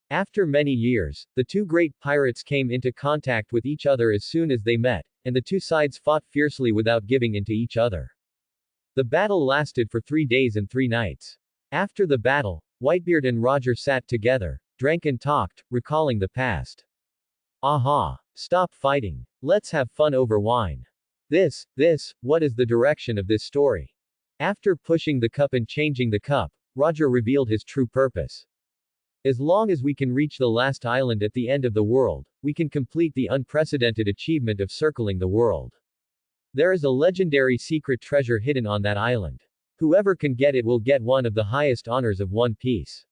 After many years, the two great pirates came into contact with each other as soon as they met, and the two sides fought fiercely without giving in to each other. The battle lasted for 3 days and 3 nights. After the battle, Whitebeard and Roger sat together, drank and talked, recalling the past. Aha! Stop fighting. Let's have fun over wine. What is the direction of this story? After pushing the cup and changing the cup, Roger revealed his true purpose. As long as we can reach the last island at the end of the world, we can complete the unprecedented achievement of circling the world. There is a legendary secret treasure hidden on that island. Whoever can get it will get one of the highest honors of One Piece.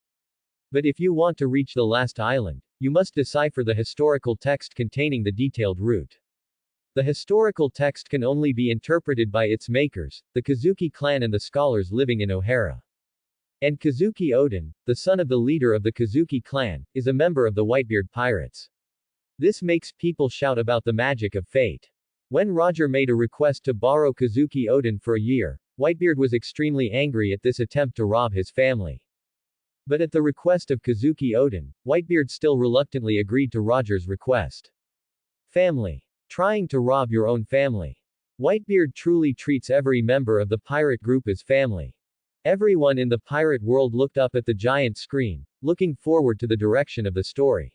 But if you want to reach the last island, you must decipher the historical text containing the detailed route. The historical text can only be interpreted by its makers, the Kazuki clan and the scholars living in O'Hara. And Kazuki Oden, the son of the leader of the Kazuki clan, is a member of the Whitebeard Pirates. This makes people shout about the magic of fate. When Roger made a request to borrow Kazuki Oden for a year, Whitebeard was extremely angry at this attempt to rob his family. But at the request of Kazuki Oden, Whitebeard still reluctantly agreed to Roger's request. Family. Trying to rob your own family. Whitebeard truly treats every member of the pirate group as family. Everyone in the pirate world looked up at the giant screen, looking forward to the direction of the story.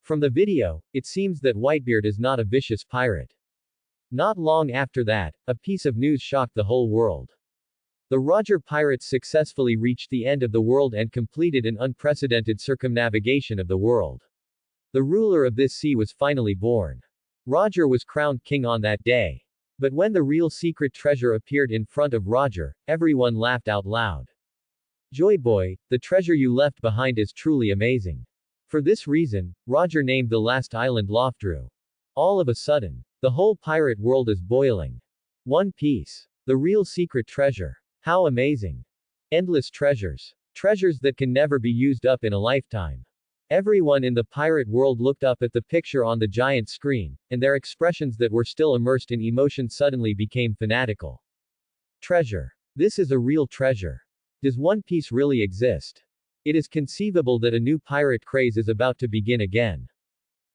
From the video, it seems that Whitebeard is not a vicious pirate. Not long after that, a piece of news shocked the whole world. The Roger pirates successfully reached the end of the world and completed an unprecedented circumnavigation of the world. The ruler of this sea was finally born. Roger was crowned king on that day. But when the real secret treasure appeared in front of Roger, everyone laughed out loud. Joy boy, the treasure you left behind is truly amazing. For this reason, Roger named the last island Loftru. All of a sudden, the whole pirate world is boiling. One Piece. The real secret treasure. How amazing. Endless treasures. Treasures that can never be used up in a lifetime. Everyone in the pirate world looked up at the picture on the giant screen, and their expressions that were still immersed in emotion suddenly became fanatical. Treasure. This is a real treasure. Does One Piece really exist? It is conceivable that a new pirate craze is about to begin again.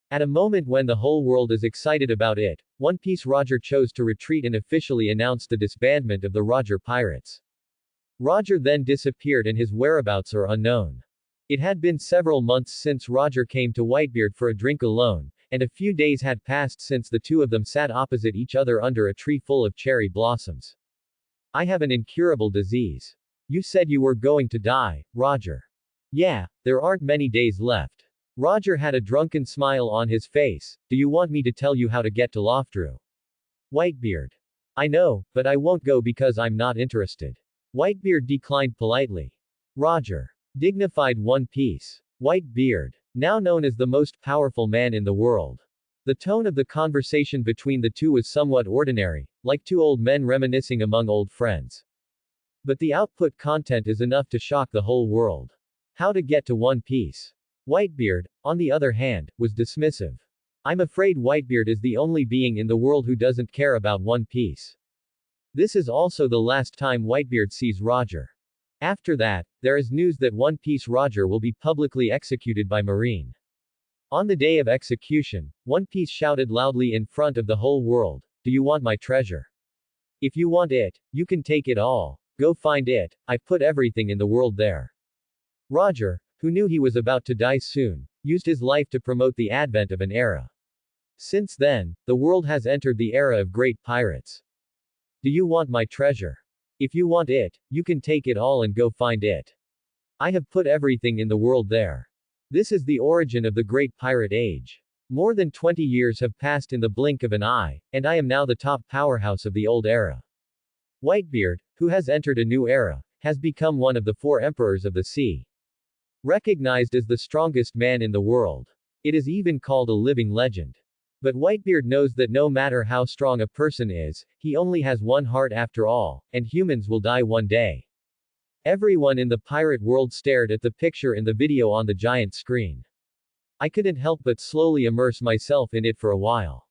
At a moment when the whole world is excited about it, One Piece Roger chose to retreat and officially announced the disbandment of the Roger Pirates. Roger then disappeared and his whereabouts are unknown. It had been several months since Roger came to Whitebeard for a drink alone, and a few days had passed since the two of them sat opposite each other under a tree full of cherry blossoms. I have an incurable disease. You said you were going to die, Roger. Yeah, there aren't many days left. Roger had a drunken smile on his face. Do you want me to tell you how to get to Loftru? Whitebeard. I know, but I won't go because I'm not interested. Whitebeard declined politely. Roger. Dignified One Piece. Whitebeard. Now known as the most powerful man in the world. The tone of the conversation between the two was somewhat ordinary, like two old men reminiscing among old friends. But the output content is enough to shock the whole world. How to get to One Piece. Whitebeard, on the other hand, was dismissive. I'm afraid Whitebeard is the only being in the world who doesn't care about One Piece. This is also the last time Whitebeard sees Roger. After that, there is news that One Piece Roger will be publicly executed by Marine. On the day of execution, One Piece shouted loudly in front of the whole world, "Do you want my treasure? If you want it, you can take it all. Go find it, I put everything in the world there." Roger, who knew he was about to die soon, used his life to promote the advent of an era. Since then, the world has entered the era of great pirates. Do you want my treasure? If you want it, you can take it all and go find it. I have put everything in the world there. This is the origin of the great pirate age. More than 20 years have passed in the blink of an eye, and I am now the top powerhouse of the old era. Whitebeard, who has entered a new era, has become one of the 4 emperors of the sea. Recognized as the strongest man in the world. It is even called a living legend. But Whitebeard knows that no matter how strong a person is, he only has one heart after all, and humans will die one day. Everyone in the pirate world stared at the picture in the video on the giant screen. I couldn't help but slowly immerse myself in it for a while.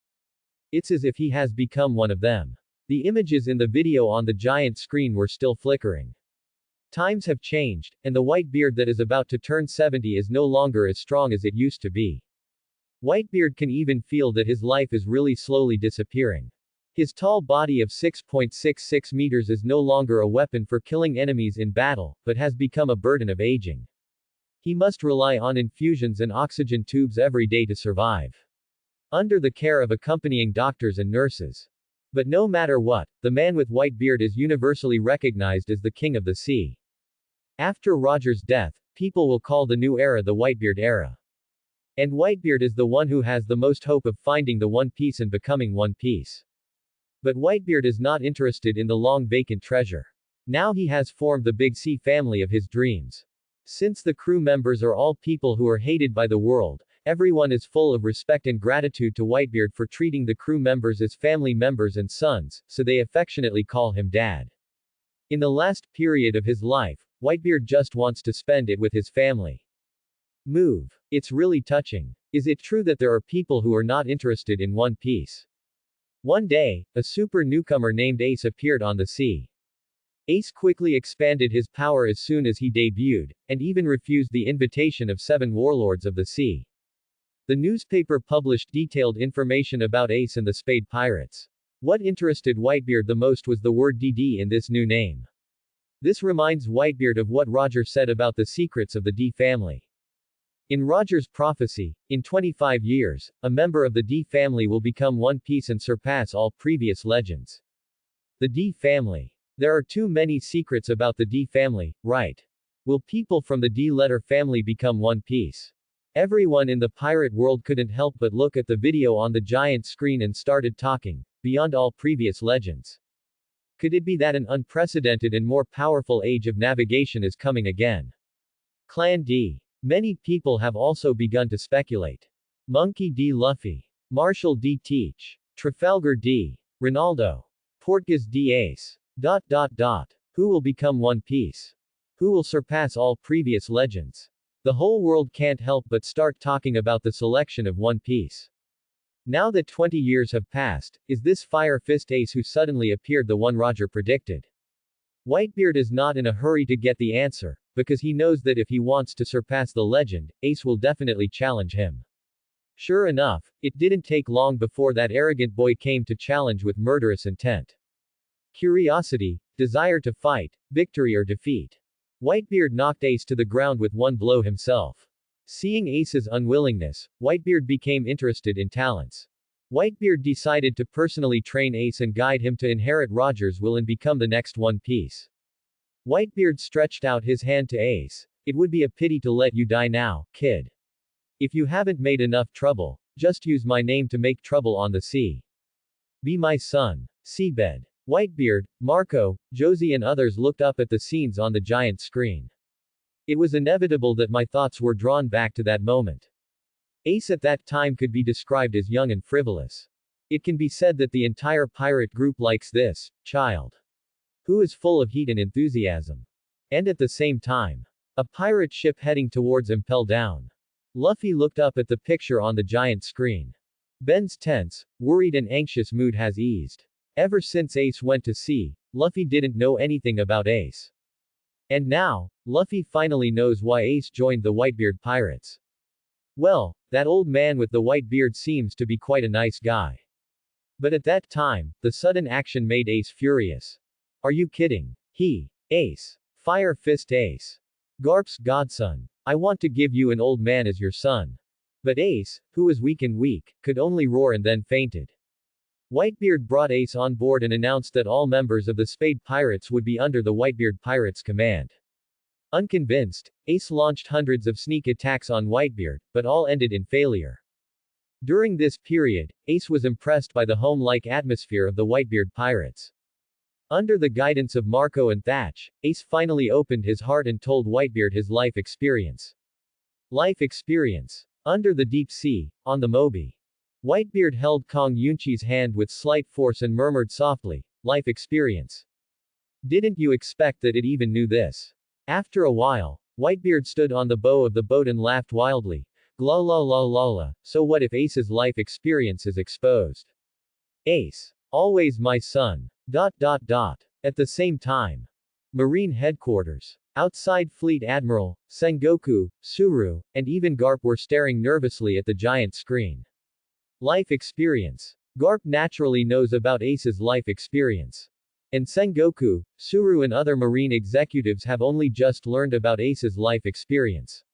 It's as if he has become one of them. The images in the video on the giant screen were still flickering. Times have changed, and the Whitebeard that is about to turn 70 is no longer as strong as it used to be. Whitebeard can even feel that his life is really slowly disappearing. His tall body of 6.66 meters is no longer a weapon for killing enemies in battle, but has become a burden of aging. He must rely on infusions and oxygen tubes every day to survive. Under the care of accompanying doctors and nurses. But no matter what, the man with white beard is universally recognized as the king of the sea. After Roger's death, people will call the new era the Whitebeard era. And Whitebeard is the one who has the most hope of finding the One Piece and becoming One Piece. But Whitebeard is not interested in the long vacant treasure. Now he has formed the Big Sea family of his dreams. Since the crew members are all people who are hated by the world, everyone is full of respect and gratitude to Whitebeard for treating the crew members as family members and sons, so they affectionately call him Dad. In the last period of his life, Whitebeard just wants to spend it with his family. Move. It's really touching. Is it true that there are people who are not interested in One Piece? One day, a super newcomer named Ace appeared on the sea. Ace quickly expanded his power as soon as he debuted, and even refused the invitation of 7 warlords of the sea. The newspaper published detailed information about Ace and the Spade Pirates. What interested Whitebeard the most was the word DD in this new name. This reminds Whitebeard of what Roger said about the secrets of the D family. In Roger's prophecy, in 25 years, a member of the D family will become One Piece and surpass all previous legends. The D family. There are too many secrets about the D family, right? Will people from the D letter family become One Piece? Everyone in the pirate world couldn't help but look at the video on the giant screen and started talking, beyond all previous legends. Could it be that an unprecedented and more powerful age of navigation is coming again? Clan D. Many people have also begun to speculate. Monkey D. Luffy. Marshall D. Teach. Trafalgar D. Ronaldo. Portgas D. Ace. Who will become One Piece? Who will surpass all previous legends? The whole world can't help but start talking about the selection of One Piece. Now that 20 years have passed, is this Fire Fist Ace who suddenly appeared the one Roger predicted? Whitebeard is not in a hurry to get the answer, because he knows that if he wants to surpass the legend, Ace will definitely challenge him. Sure enough, it didn't take long before that arrogant boy came to challenge with murderous intent. Curiosity, desire to fight, victory or defeat. Whitebeard knocked Ace to the ground with one blow himself. Seeing Ace's unwillingness, Whitebeard became interested in talents. Whitebeard decided to personally train Ace and guide him to inherit Roger's will and become the next One Piece. Whitebeard stretched out his hand to Ace. It would be a pity to let you die now, kid. If you haven't made enough trouble, just use my name to make trouble on the sea. Be my son. Seabed. Whitebeard, Marco, Josie and others looked up at the scenes on the giant screen. It was inevitable that my thoughts were drawn back to that moment. Ace at that time could be described as young and frivolous. It can be said that the entire pirate group likes this child, who is full of heat and enthusiasm. And at the same time, a pirate ship heading towards Impel Down. Luffy looked up at the picture on the giant screen. Ben's tense, worried and anxious mood has eased. Ever since Ace went to sea, Luffy didn't know anything about Ace. And now, Luffy finally knows why Ace joined the Whitebeard Pirates. Well, that old man with the white beard seems to be quite a nice guy. But at that time, the sudden action made Ace furious. Are you kidding? Ace. Fire Fist Ace. Garp's godson. I want to give you an old man as your son. But Ace, who was weak, could only roar and then fainted. Whitebeard brought Ace on board and announced that all members of the Spade Pirates would be under the Whitebeard Pirates' command. Unconvinced, Ace launched hundreds of sneak attacks on Whitebeard, but all ended in failure. During this period, Ace was impressed by the home-like atmosphere of the Whitebeard Pirates. Under the guidance of Marco and Thatch, Ace finally opened his heart and told Whitebeard his life experience. Life experience. Under the deep sea, on the Moby. Whitebeard held Kong Yunchi's hand with slight force and murmured softly, life experience. Didn't you expect that it even knew this? After a while, Whitebeard stood on the bow of the boat and laughed wildly. Gla la la la la, so what if Ace's life experience is exposed? Ace. Always my son. At the same time. Marine headquarters. Outside Fleet Admiral, Sengoku, Suru, and even Garp were staring nervously at the giant screen. Life experience. Garp naturally knows about Ace's life experience. And Sengoku, Suru and other marine executives have only just learned about Ace's life experience.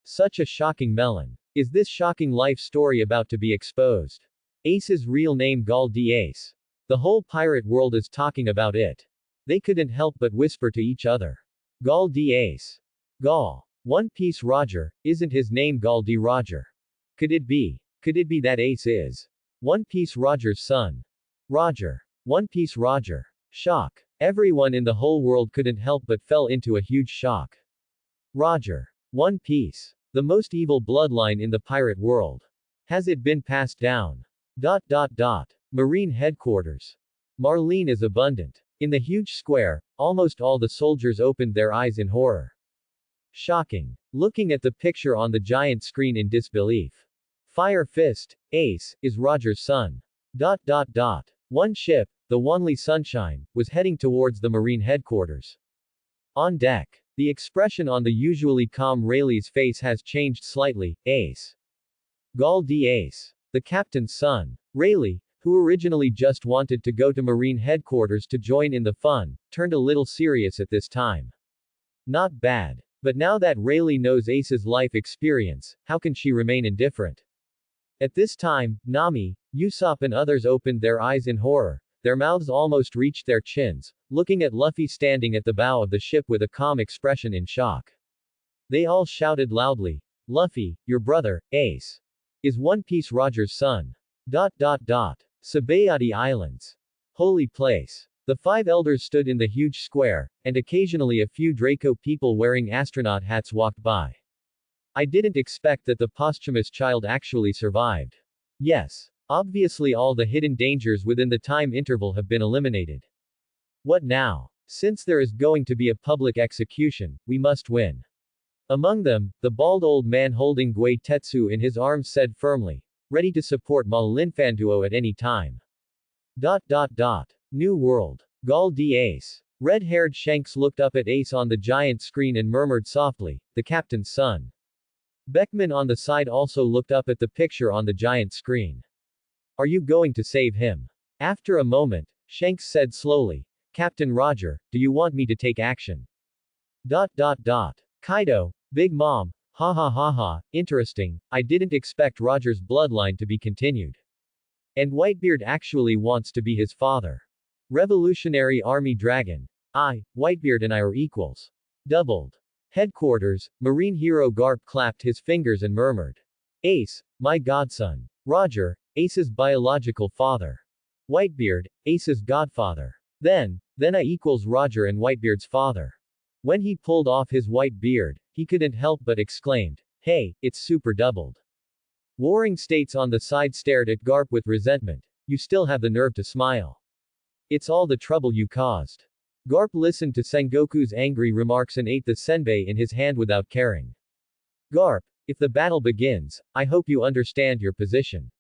Such a shocking melon. Is this shocking life story about to be exposed? Ace's real name Gall d'Ace. The whole pirate world is talking about it. They couldn't help but whisper to each other. Gall d'Ace. Gall. One Piece Roger, isn't his name Gall d Roger? Could it be that Ace is One Piece Roger's son? Roger. One Piece Roger. Shock. Everyone in the whole world couldn't help but fell into a huge shock. Roger. One Piece. The most evil bloodline in the pirate world. Has it been passed down? Marine headquarters. Marlene is abundant. In the huge square, almost all the soldiers opened their eyes in horror. Shocking. Looking at the picture on the giant screen in disbelief. Fire Fist, Ace, is Roger's son. One ship, the Wanli Sunshine, was heading towards the marine headquarters. On deck. The expression on the usually calm Rayleigh's face has changed slightly. Ace. Gall d'Ace. The captain's son. Rayleigh, who originally just wanted to go to marine headquarters to join in the fun, turned a little serious at this time. Not bad. But now that Rayleigh knows Ace's life experience, how can she remain indifferent? At this time, Nami, Usopp and others opened their eyes in horror. Their mouths almost reached their chins, looking at Luffy standing at the bow of the ship with a calm expression in shock. They all shouted loudly, "Luffy, your brother, Ace, is One Piece Roger's son." Sabayati Islands. Holy place. The five elders stood in the huge square, and occasionally a few Draco people wearing astronaut hats walked by. I didn't expect that the posthumous child actually survived. Yes. Obviously all the hidden dangers within the time interval have been eliminated. What now? Since there is going to be a public execution, we must win. Among them, the bald old man holding Gui Tetsu in his arms said firmly, ready to support Ma Linfanduo at any time. New World. Gall d'Ace. Red-haired Shanks looked up at Ace on the giant screen and murmured softly, the captain's son. Beckman on the side also looked up at the picture on the giant screen. Are you going to save him? After a moment, Shanks said slowly, Captain Roger, do you want me to take action? Kaido, Big Mom, ha ha ha ha, interesting, I didn't expect Roger's bloodline to be continued. And Whitebeard actually wants to be his father. Revolutionary Army Dragon. Whitebeard and I are equals. Doubled. Headquarters, Marine Hero Garp clapped his fingers and murmured. Ace, my godson. Roger, Ace's biological father. Whitebeard, Ace's godfather. Then I equals Roger and Whitebeard's father. When he pulled off his white beard, he couldn't help but exclaimed, hey, it's super doubled. Warring States on the side stared at Garp with resentment. You still have the nerve to smile. It's all the trouble you caused. Garp listened to Sengoku's angry remarks and ate the senbei in his hand without caring. Garp, if the battle begins, I hope you understand your position.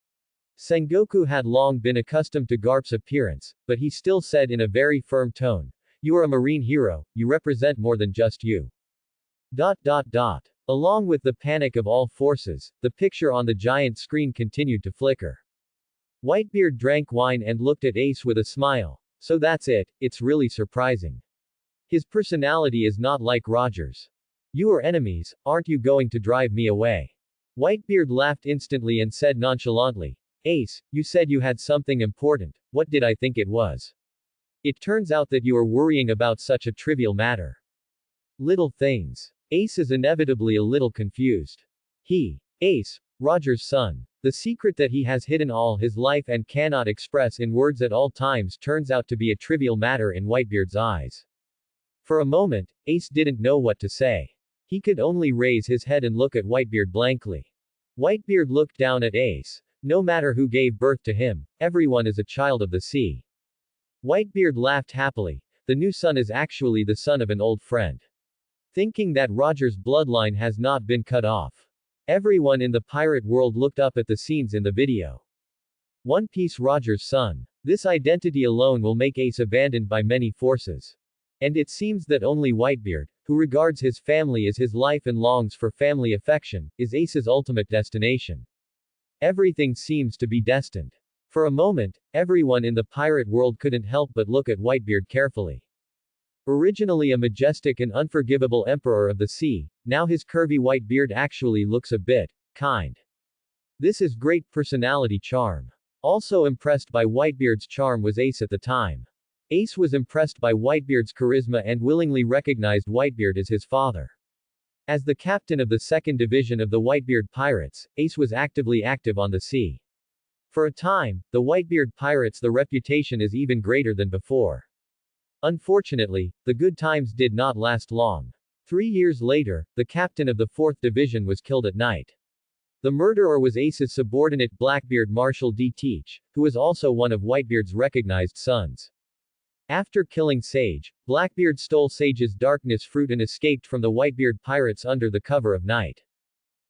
Sengoku had long been accustomed to Garp's appearance, but he still said in a very firm tone, you are a marine hero, you represent more than just you. Along with the panic of all forces, the picture on the giant screen continued to flicker. Whitebeard drank wine and looked at Ace with a smile. So that's it, it's really surprising. His personality is not like Roger's. You are enemies, aren't you going to drive me away? Whitebeard laughed instantly and said nonchalantly, Ace, you said you had something important, what did I think it was? It turns out that you are worrying about such a trivial matter. Little things. Ace is inevitably a little confused. Ace, Roger's son. The secret that he has hidden all his life and cannot express in words at all times turns out to be a trivial matter in Whitebeard's eyes. For a moment, Ace didn't know what to say. He could only raise his head and look at Whitebeard blankly. Whitebeard looked down at Ace. No matter who gave birth to him, everyone is a child of the sea. Whitebeard laughed happily. The new son is actually the son of an old friend. Thinking that Roger's bloodline has not been cut off. Everyone in the pirate world looked up at the scenes in the video. One Piece Roger's son. This identity alone will make Ace abandoned by many forces. And it seems that only Whitebeard, who regards his family as his life and longs for family affection, is Ace's ultimate destination. Everything seems to be destined. For a moment, everyone in the pirate world couldn't help but look at Whitebeard carefully. Originally a majestic and unforgivable emperor of the sea, now his curvy white beard actually looks a bit kind. This is great personality charm. Also impressed by Whitebeard's charm was Ace at the time. Ace was impressed by Whitebeard's charisma and willingly recognized Whitebeard as his father. As the captain of the 2nd Division of the Whitebeard Pirates, Ace was actively active on the sea. For a time, the Whitebeard Pirates the reputation is even greater than before. Unfortunately, the good times did not last long. 3 years later, the captain of the 4th Division was killed at night. The murderer was Ace's subordinate Blackbeard Marshal D. Teach, who was also one of Whitebeard's recognized sons. After killing Sage, Blackbeard stole Sage's darkness fruit and escaped from the Whitebeard pirates under the cover of night.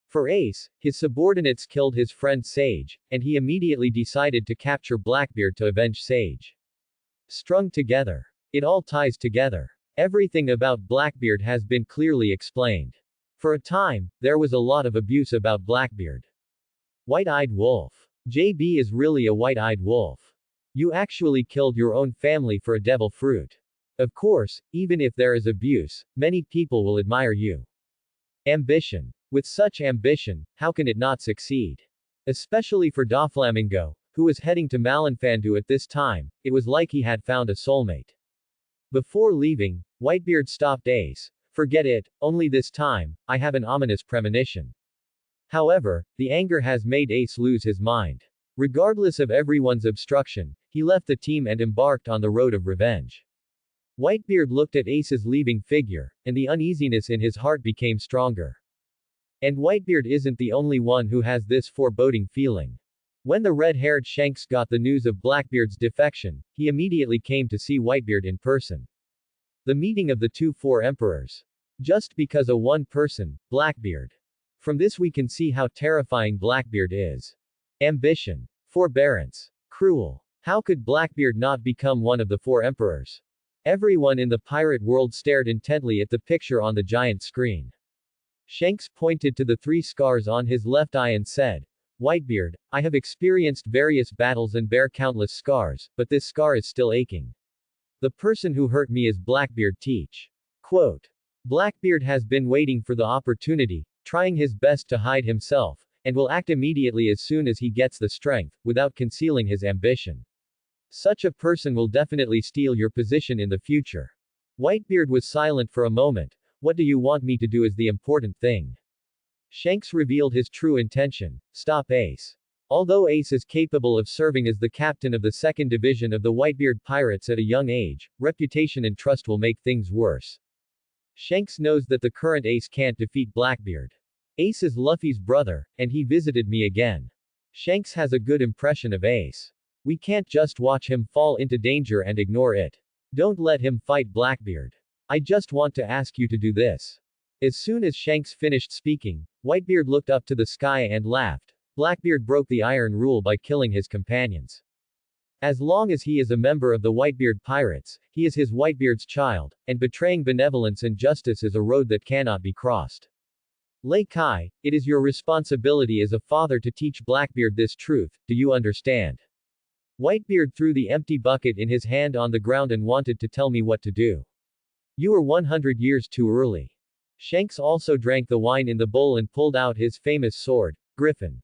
For Ace, his subordinates killed his friend Sage, and he immediately decided to capture Blackbeard to avenge Sage. Strung together. It all ties together. Everything about Blackbeard has been clearly explained. For a time, there was a lot of abuse about Blackbeard. White-eyed wolf. JB is really a white-eyed wolf. You actually killed your own family for a devil fruit. Of course, even if there is abuse, many people will admire you. Ambition. With such ambition, how can it not succeed? Especially for Doflamingo, who was heading to Malinfandu at this time, it was like he had found a soulmate. Before leaving, Whitebeard stopped Ace. Forget it, only this time, I have an ominous premonition. However, the anger has made Ace lose his mind. Regardless of everyone's obstruction, he left the team and embarked on the road of revenge. Whitebeard looked at Ace's leaving figure, and the uneasiness in his heart became stronger. And Whitebeard isn't the only one who has this foreboding feeling. When the red-haired Shanks got the news of Blackbeard's defection, he immediately came to see Whitebeard in person. The meeting of the four emperors. Just because a one person, Blackbeard. From this we can see how terrifying Blackbeard is. Ambition. Forbearance. Cruel. How could Blackbeard not become one of the 4 emperors? Everyone in the pirate world stared intently at the picture on the giant screen. Shanks pointed to the 3 scars on his left eye and said, Whitebeard, I have experienced various battles and bear countless scars, but this scar is still aching. The person who hurt me is Blackbeard Teach. Quote. Blackbeard has been waiting for the opportunity, trying his best to hide himself, and will act immediately as soon as he gets the strength, without concealing his ambition. Such a person will definitely steal your position in the future. Whitebeard was silent for a moment. What do you want me to do is the important thing. Shanks revealed his true intention. Stop Ace. Although Ace is capable of serving as the captain of the 2nd Division of the Whitebeard Pirates at a young age, reputation and trust will make things worse. Shanks knows that the current Ace can't defeat Blackbeard. Ace is Luffy's brother, and he visited me again. Shanks has a good impression of Ace. We can't just watch him fall into danger and ignore it. Don't let him fight Blackbeard. I just want to ask you to do this. As soon as Shanks finished speaking, Whitebeard looked up to the sky and laughed. Blackbeard broke the iron rule by killing his companions. As long as he is a member of the Whitebeard Pirates, he is his Whitebeard's child, and betraying benevolence and justice is a road that cannot be crossed. Lei Kai, it is your responsibility as a father to teach Blackbeard this truth, do you understand? Whitebeard threw the empty bucket in his hand on the ground and wanted to tell me what to do. You are 100 years too early. Shanks also drank the wine in the bowl and pulled out his famous sword, Griffin.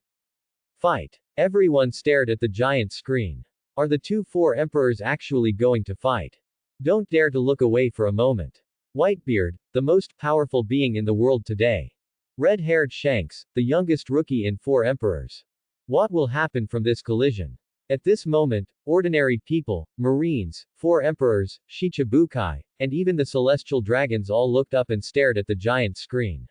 Fight. Everyone stared at the giant screen. Are the 4 emperors actually going to fight? Don't dare to look away for a moment. Whitebeard, the most powerful being in the world today. Red-haired Shanks, the youngest rookie in 4 emperors. What will happen from this collision? At this moment, ordinary people, Marines, 4 emperors, Shichibukai, and even the celestial dragons all looked up and stared at the giant screen.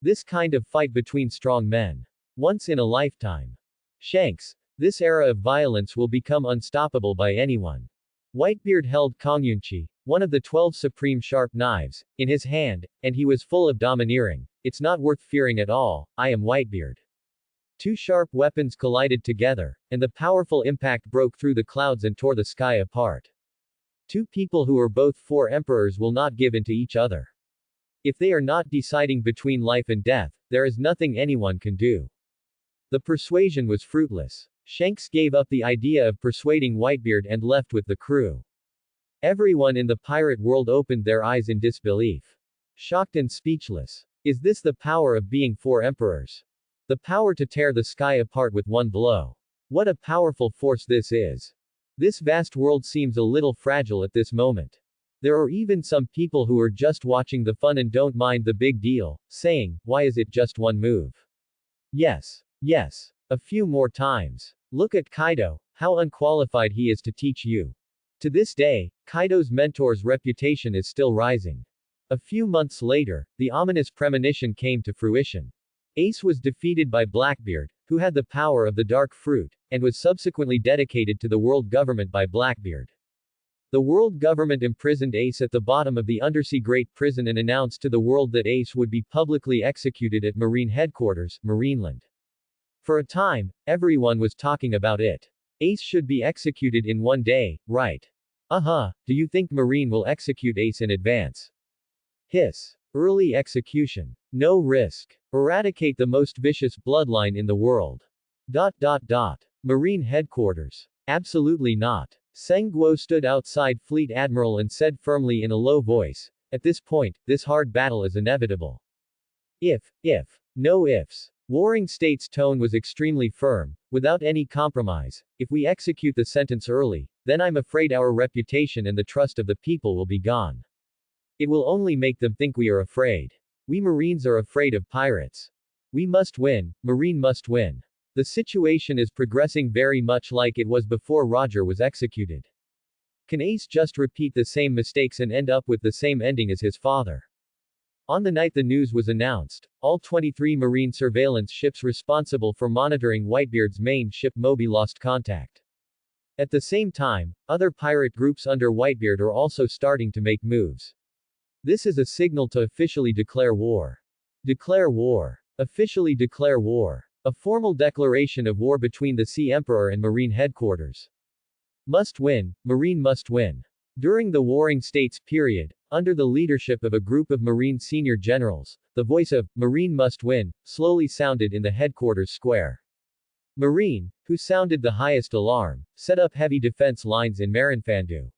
This kind of fight between strong men. Once in a lifetime. Shanks, this era of violence will become unstoppable by anyone. Whitebeard held Kongyunchi, one of the 12 supreme sharp knives, in his hand, and he was full of domineering. It's not worth fearing at all, I am Whitebeard. Two sharp weapons collided together, and the powerful impact broke through the clouds and tore the sky apart. Two people who are both four emperors will not give in to each other. If they are not deciding between life and death, there is nothing anyone can do. The persuasion was fruitless. Shanks gave up the idea of persuading Whitebeard and left with the crew. Everyone in the pirate world opened their eyes in disbelief. Shocked and speechless. Is this the power of being four emperors? The power to tear the sky apart with one blow. What a powerful force this is. This vast world seems a little fragile at this moment. There are even some people who are just watching the fun and don't mind the big deal, saying, why is it just one move? Yes. Yes. A few more times. Look at Kaido, how unqualified he is to teach you. To this day, Kaido's mentor's reputation is still rising. A few months later, the ominous premonition came to fruition. Ace was defeated by Blackbeard, who had the power of the dark fruit, and was subsequently dedicated to the world government by Blackbeard. The world government imprisoned Ace at the bottom of the undersea Great Prison and announced to the world that Ace would be publicly executed at Marine Headquarters, Marineland. For a time, everyone was talking about it. Ace should be executed in one day, right? Do you think Marine will execute Ace in advance? Hiss. Early execution. No risk. Eradicate the most vicious bloodline in the world. Marine Headquarters. Absolutely not. Sengguo stood outside Fleet Admiral and said firmly in a low voice, at this point, this hard battle is inevitable. No ifs. Warring State's tone was extremely firm, without any compromise. If we execute the sentence early, then I'm afraid our reputation and the trust of the people will be gone. It will only make them think we are afraid. We Marines are afraid of pirates. We must win, Marine must win. The situation is progressing very much like it was before Roger was executed. Can Ace just repeat the same mistakes and end up with the same ending as his father? On the night the news was announced, all 23 Marine surveillance ships responsible for monitoring Whitebeard's main ship Moby lost contact. At the same time, other pirate groups under Whitebeard are also starting to make moves. This is a signal to officially declare war. Declare war. Officially declare war. A formal declaration of war between the Sea Emperor and Marine Headquarters. Must win, Marine must win. During the Warring States period, under the leadership of a group of Marine senior generals, the voice of Marine must win slowly sounded in the headquarters square. Marine, who sounded the highest alarm, set up heavy defense lines in Marinfandu.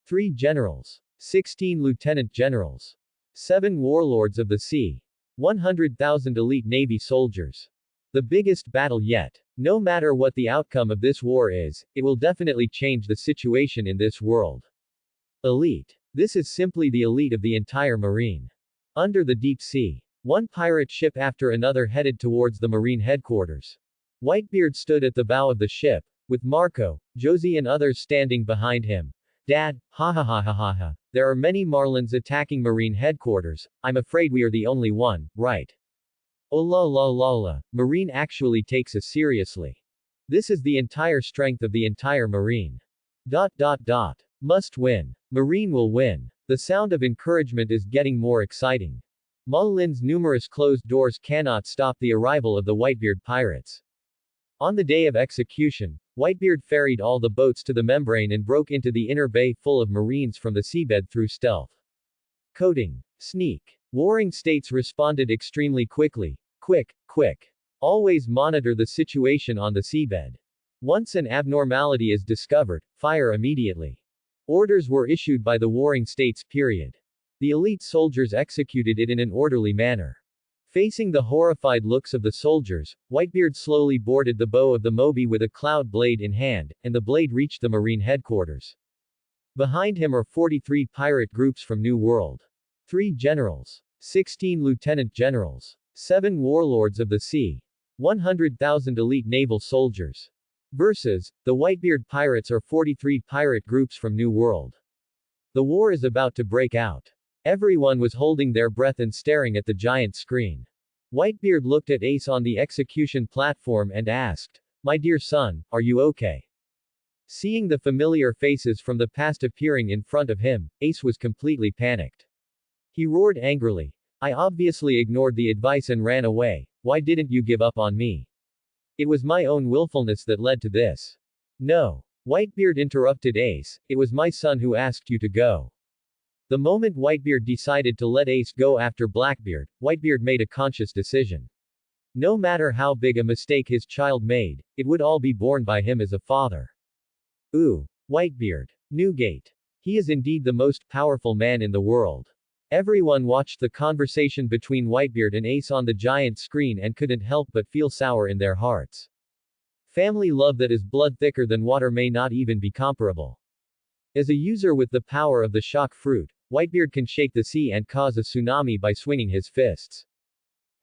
3 generals, 16 lieutenant generals, 7 warlords of the sea, 100,000 elite Navy soldiers. The biggest battle yet. No matter what the outcome of this war is, it will definitely change the situation in this world. Elite. This is simply the elite of the entire Marine. Under the deep sea. One pirate ship after another headed towards the Marine headquarters. Whitebeard stood at the bow of the ship, with Marco, Josie and others standing behind him. Dad, ha. There are many Marlins attacking Marine headquarters, I'm afraid we are the only one, right? Oh la. Marine actually takes us seriously. This is the entire strength of the entire Marine. Must win. Marine will win. The sound of encouragement is getting more exciting. Mullin's numerous closed doors cannot stop the arrival of the Whitebeard pirates. On the day of execution, Whitebeard ferried all the boats to the membrane and broke into the inner bay full of Marines from the seabed through stealth. Coding. Sneak. Warring States responded extremely quickly. Quick. Always monitor the situation on the seabed. Once an abnormality is discovered, fire immediately. Orders were issued by the Warring States period. The elite soldiers executed it in an orderly manner. Facing the horrified looks of the soldiers, Whitebeard slowly boarded the bow of the Moby with a cloud blade in hand, and the blade reached the Marine headquarters. Behind him are 43 pirate groups from New World. 3 generals, 16 lieutenant generals, 7 warlords of the sea, 100,000 elite naval soldiers. Versus, the Whitebeard pirates are 43 pirate groups from New World. The war is about to break out. Everyone was holding their breath and staring at the giant screen. Whitebeard looked at Ace on the execution platform and asked, "My dear son, are you okay?" Seeing the familiar faces from the past appearing in front of him, Ace was completely panicked. He roared angrily, "I obviously ignored the advice and ran away, why didn't you give up on me?" It was my own willfulness that led to this. No. Whitebeard interrupted Ace, it was my son who asked you to go. The moment Whitebeard decided to let Ace go after Blackbeard, Whitebeard made a conscious decision. No matter how big a mistake his child made, it would all be borne by him as a father. Ooh. Whitebeard. Newgate. He is indeed the most powerful man in the world. Everyone watched the conversation between Whitebeard and Ace on the giant screen and couldn't help but feel sour in their hearts. Family love that is blood thicker than water may not even be comparable. As a user with the power of the shock fruit, Whitebeard can shake the sea and cause a tsunami by swinging his fists.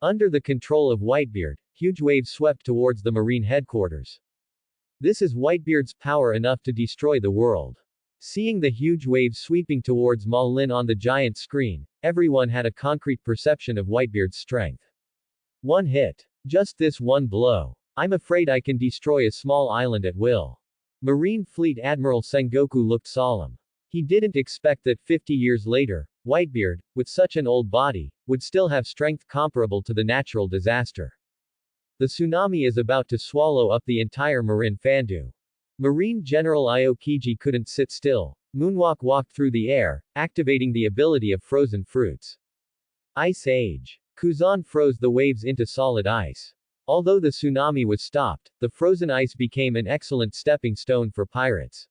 Under the control of Whitebeard, huge waves swept towards the Marine headquarters. This is Whitebeard's power enough to destroy the world. Seeing the huge waves sweeping towards Ma Lin on the giant screen, everyone had a concrete perception of Whitebeard's strength. One hit. Just this one blow. I'm afraid I can destroy a small island at will. Marine Fleet Admiral Sengoku looked solemn. He didn't expect that 50 years later, Whitebeard, with such an old body, would still have strength comparable to the natural disaster. The tsunami is about to swallow up the entire Marin Fandu. Marine General Aokiji couldn't sit still. Moonwalk walked through the air, activating the ability of frozen fruits. Ice Age. Kuzan froze the waves into solid ice. Although the tsunami was stopped, the frozen ice became an excellent stepping stone for pirates.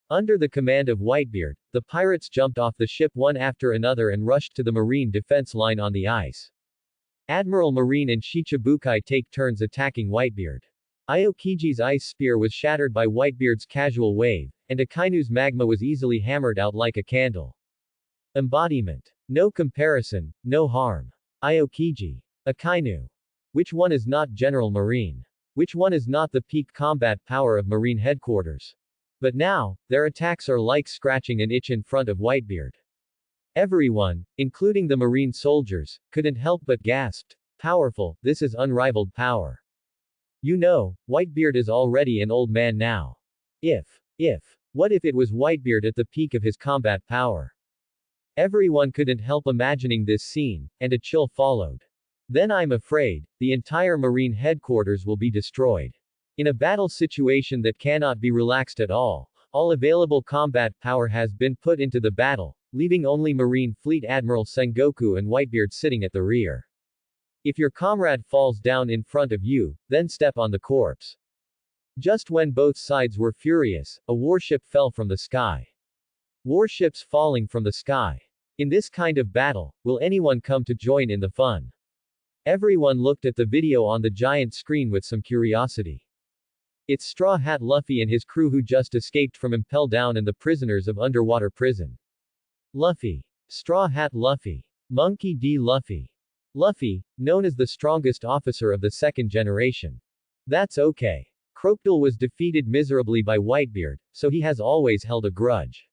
Under the command of Whitebeard, the pirates jumped off the ship one after another and rushed to the marine defense line on the ice. Admiral Marine and Shichibukai take turns attacking Whitebeard. Aokiji's ice spear was shattered by Whitebeard's casual wave, and Akainu's magma was easily hammered out like a candle. Embodiment. No comparison, no harm. Aokiji. Akainu. Which one is not General Marine? Which one is not the peak combat power of Marine headquarters? But now, their attacks are like scratching an itch in front of Whitebeard. Everyone, including the Marine soldiers, couldn't help but gasped. Powerful, this is unrivaled power. You know, Whitebeard is already an old man now. What if it was Whitebeard at the peak of his combat power? Everyone couldn't help imagining this scene, and a chill followed. Then I'm afraid, the entire Marine headquarters will be destroyed. In a battle situation that cannot be relaxed at all available combat power has been put into the battle, leaving only Marine Fleet Admiral Sengoku and Whitebeard sitting at the rear. If your comrade falls down in front of you, then step on the corpse. Just when both sides were furious, a warship fell from the sky. Warships falling from the sky. In this kind of battle, will anyone come to join in the fun? Everyone looked at the video on the giant screen with some curiosity. It's Straw Hat Luffy and his crew who just escaped from Impel Down and the prisoners of underwater prison. Luffy. Straw Hat Luffy. Monkey D. Luffy. Luffy, known as the strongest officer of the second generation. That's okay. Crocodile was defeated miserably by Whitebeard, so he has always held a grudge.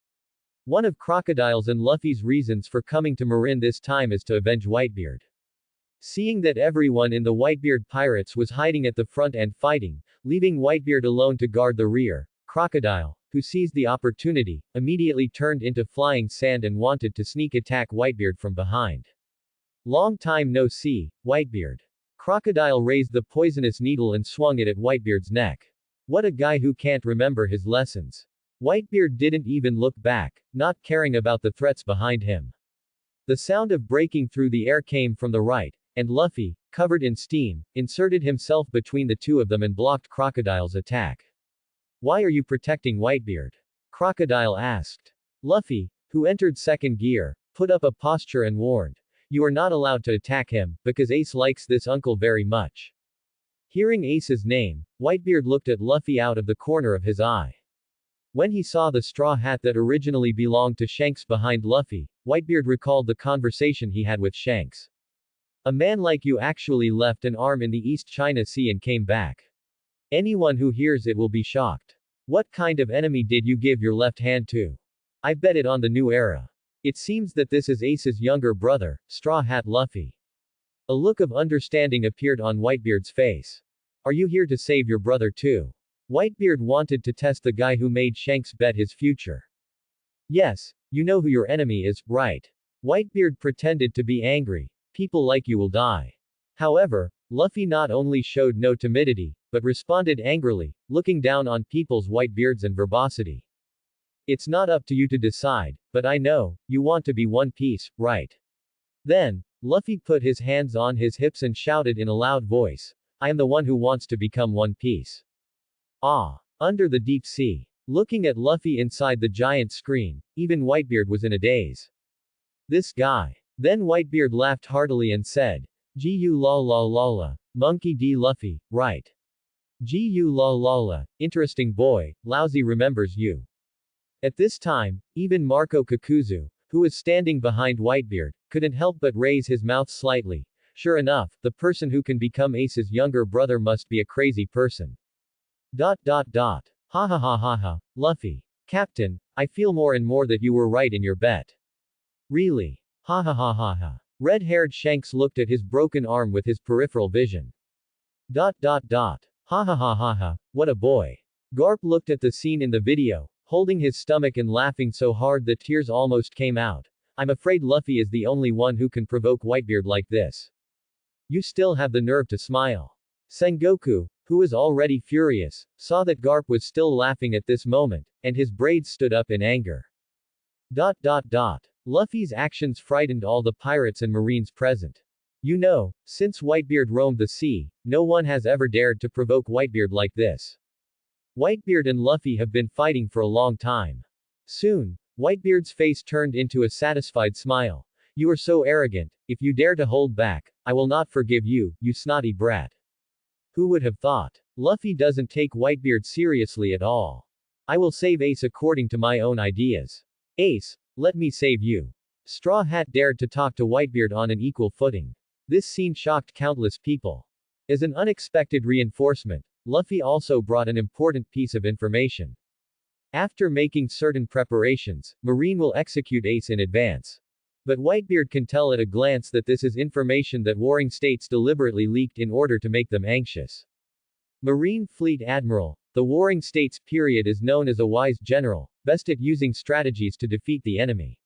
One of Crocodile's and Luffy's reasons for coming to Marin this time is to avenge Whitebeard. Seeing that everyone in the Whitebeard pirates was hiding at the front and fighting, leaving Whitebeard alone to guard the rear, Crocodile, who seized the opportunity, immediately turned into flying sand and wanted to sneak attack Whitebeard from behind. Long time no see, Whitebeard. Crocodile raised the poisonous needle and swung it at Whitebeard's neck. What a guy who can't remember his lessons. Whitebeard didn't even look back, not caring about the threats behind him. The sound of breaking through the air came from the right, and Luffy, covered in steam, inserted himself between the two of them and blocked Crocodile's attack. Why are you protecting Whitebeard? Crocodile asked. Luffy, who entered second gear, put up a posture and warned. You are not allowed to attack him, because Ace likes this uncle very much. Hearing Ace's name, Whitebeard looked at Luffy out of the corner of his eye. When he saw the straw hat that originally belonged to Shanks behind Luffy, Whitebeard recalled the conversation he had with Shanks. A man like you actually left an arm in the East China Sea and came back. Anyone who hears it will be shocked. What kind of enemy did you give your left hand to? I bet it on the new era. It seems that this is Ace's younger brother, Straw Hat Luffy. A look of understanding appeared on Whitebeard's face. Are you here to save your brother too? Whitebeard wanted to test the guy who made Shanks bet his future. Yes, you know who your enemy is, right? Whitebeard pretended to be angry. People like you will die. However, Luffy not only showed no timidity, but responded angrily, looking down on people's white beards and verbosity. It's not up to you to decide, but I know, you want to be One Piece, right? Then, Luffy put his hands on his hips and shouted in a loud voice, I am the one who wants to become One Piece. Ah! Under the deep sea. Looking at Luffy inside the giant screen, even Whitebeard was in a daze. This guy. Then Whitebeard laughed heartily and said, Gu la la la la, Monkey D. Luffy, right? Gu la la la, interesting boy, lousy remembers you. At this time, even Marco Kakuzu, who was standing behind Whitebeard, couldn't help but raise his mouth slightly. Sure enough, the person who can become Ace's younger brother must be a crazy person. Ha ha ha ha ha, Luffy. Captain, I feel more and more that you were right in your bet. Really? Ha ha ha ha ha. Red-haired Shanks looked at his broken arm with his peripheral vision. Ha ha ha ha ha, what a boy. Garp looked at the scene in the video, holding his stomach and laughing so hard that tears almost came out. I'm afraid Luffy is the only one who can provoke Whitebeard like this. You still have the nerve to smile. Sengoku, who was already furious, saw that Garp was still laughing at this moment, and his braids stood up in anger. Luffy's actions frightened all the pirates and marines present. You know, since Whitebeard roamed the sea, no one has ever dared to provoke Whitebeard like this. Whitebeard and Luffy have been fighting for a long time. Soon, Whitebeard's face turned into a satisfied smile. You are so arrogant, if you dare to hold back, I will not forgive you, you snotty brat. Who would have thought? Luffy doesn't take Whitebeard seriously at all. I will save Ace according to my own ideas. Ace, let me save you. Straw Hat dared to talk to Whitebeard on an equal footing. This scene shocked countless people. As an unexpected reinforcement, Luffy also brought an important piece of information. After making certain preparations, Marine will execute Ace in advance. But Whitebeard can tell at a glance that this is information that warring states deliberately leaked in order to make them anxious. Marine Fleet Admiral, the warring states period is known as a wise general, best at using strategies to defeat the enemy.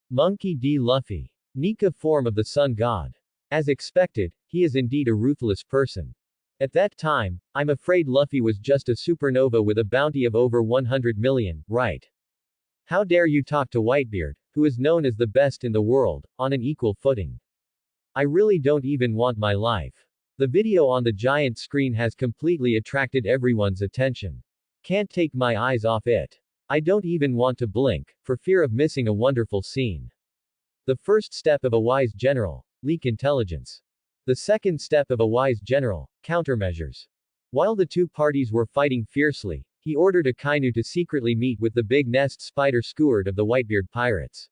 Monkey D. Luffy. Nika form of the sun god. As expected, he is indeed a ruthless person. At that time, I'm afraid Luffy was just a supernova with a bounty of over 100 million, right? How dare you talk to Whitebeard, who is known as the best in the world, on an equal footing? I really don't even want my life. The video on the giant screen has completely attracted everyone's attention. Can't take my eyes off it. I don't even want to blink, for fear of missing a wonderful scene. The first step of a wise general, leak intelligence. The second step of a wise general, countermeasures. While the two parties were fighting fiercely, he ordered Akainu to secretly meet with the big nest spider Skeward of the Whitebeard pirates.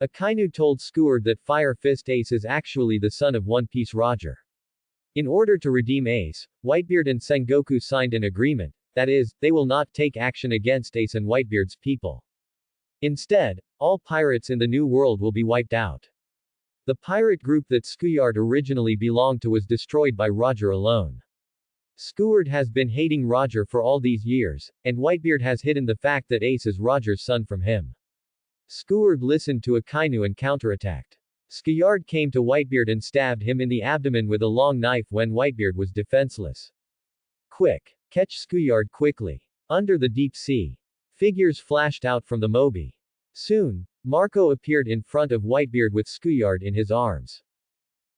Akainu told Skeward that Fire Fist Ace is actually the son of One Piece Roger. In order to redeem Ace, Whitebeard and Sengoku signed an agreement, that is, they will not take action against Ace and Whitebeard's people. Instead, all pirates in the New World will be wiped out. The pirate group that Skeward originally belonged to was destroyed by Roger alone. Skeward has been hating Roger for all these years, and Whitebeard has hidden the fact that Ace is Roger's son from him. Skeward listened to Akainu and counterattacked. Skeward came to Whitebeard and stabbed him in the abdomen with a long knife when Whitebeard was defenseless. Quick! Catch Skeward quickly. Under the deep sea. Figures flashed out from the Moby. Soon, Marco appeared in front of Whitebeard with Skeward in his arms.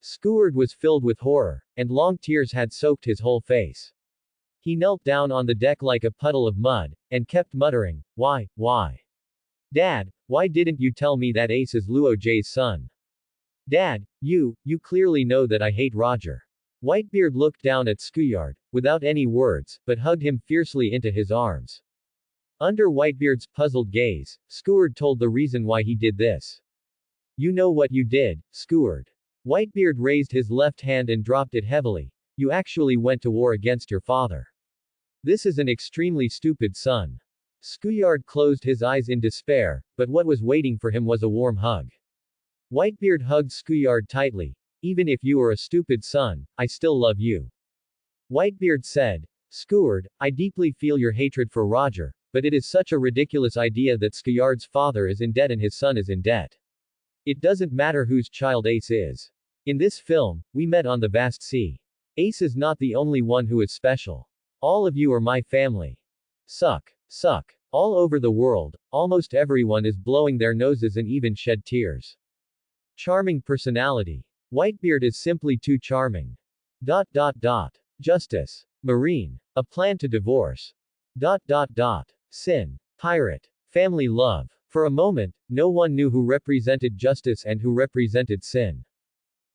Skeward was filled with horror, and long tears had soaked his whole face. He knelt down on the deck like a puddle of mud, and kept muttering, why? Dad, why didn't you tell me that Ace is Luo Jay's son? Dad, you clearly know that I hate Roger. Whitebeard looked down at Skeward, without any words, but hugged him fiercely into his arms. Under Whitebeard's puzzled gaze, Skeward told the reason why he did this. You know what you did, Skeward. Whitebeard raised his left hand and dropped it heavily. You actually went to war against your father. This is an extremely stupid son. Skeward closed his eyes in despair, but what was waiting for him was a warm hug. Whitebeard hugged Skeward tightly. Even if you are a stupid son, I still love you. Whitebeard said, Skeward, I deeply feel your hatred for Roger, but it is such a ridiculous idea that Skeward's father is in debt and his son is in debt. It doesn't matter whose child Ace is. In this film, we met on the vast sea. Ace is not the only one who is special. All of you are my family. Suck. Suck. All over the world, almost everyone is blowing their noses and even shed tears. Charming personality. Whitebeard is simply too charming. Justice. Marine. A plan to divorce. Sin. Pirate. Family love. For a moment, no one knew who represented justice and who represented sin.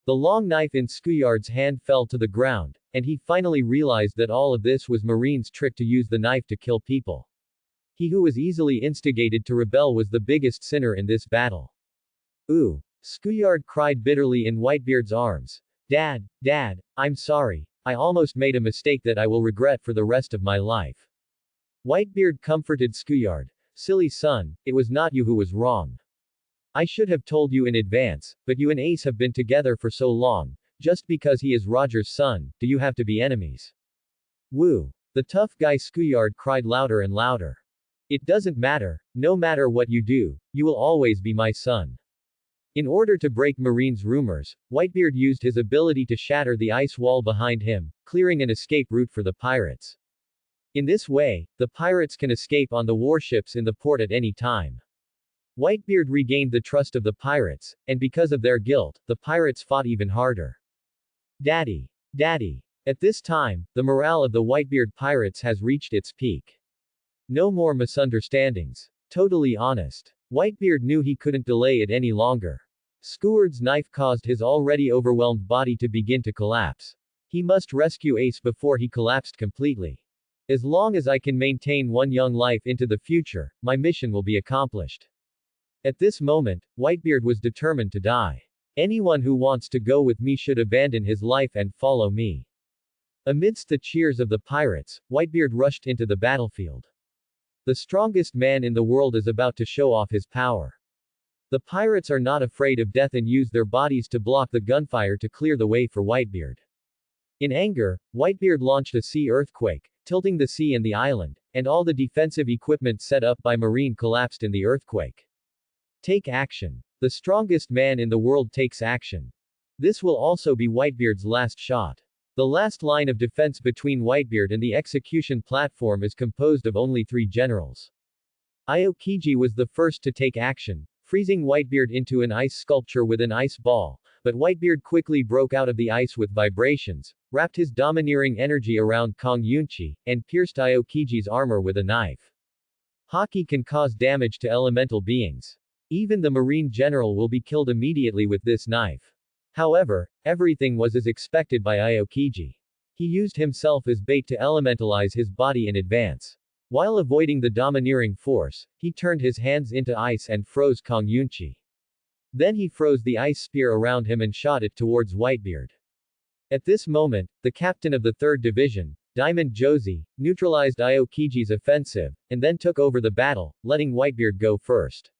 The long knife in Skuyard's hand fell to the ground, and he finally realized that all of this was Marine's trick to use the knife to kill people. He who was easily instigated to rebel was the biggest sinner in this battle. Ooh. Skuyard cried bitterly in Whitebeard's arms. Dad, I'm sorry. I almost made a mistake that I will regret for the rest of my life. Whitebeard comforted Skuyard. Silly son, it was not you who was wrong. I should have told you in advance, but you and Ace have been together for so long. Just because he is Roger's son, do you have to be enemies? Woo. The tough guy Skuyard cried louder and louder. It doesn't matter. No matter what you do, you will always be my son. In order to break Marine's rumors, Whitebeard used his ability to shatter the ice wall behind him, clearing an escape route for the pirates. In this way, the pirates can escape on the warships in the port at any time. Whitebeard regained the trust of the pirates, and because of their guilt, the pirates fought even harder. Daddy. At this time, the morale of the Whitebeard pirates has reached its peak. No more misunderstandings. Totally honest. Whitebeard knew he couldn't delay it any longer. Skuyard's knife caused his already overwhelmed body to begin to collapse. He must rescue Ace before he collapsed completely. As long as I can maintain one young life into the future, my mission will be accomplished. At this moment, Whitebeard was determined to die. Anyone who wants to go with me should abandon his life and follow me. Amidst the cheers of the pirates, Whitebeard rushed into the battlefield. The strongest man in the world is about to show off his power. The pirates are not afraid of death and use their bodies to block the gunfire to clear the way for Whitebeard. In anger, Whitebeard launched a sea earthquake, tilting the sea and the island, and all the defensive equipment set up by Marine collapsed in the earthquake. Take action. The strongest man in the world takes action. This will also be Whitebeard's last shot. The last line of defense between Whitebeard and the execution platform is composed of only 3 generals. Aokiji was the first to take action, freezing Whitebeard into an ice sculpture with an ice ball, but Whitebeard quickly broke out of the ice with vibrations, wrapped his domineering energy around Kong Yunchi, and pierced Aokiji's armor with a knife. Haki can cause damage to elemental beings. Even the Marine general will be killed immediately with this knife. However, everything was as expected by Aokiji. He used himself as bait to elementalize his body in advance. While avoiding the domineering force, he turned his hands into ice and froze Kong Yunchi. Then he froze the ice spear around him and shot it towards Whitebeard. At this moment, the captain of the 3rd Division, Diamond Josie, neutralized Aokiji's offensive, and then took over the battle, letting Whitebeard go first.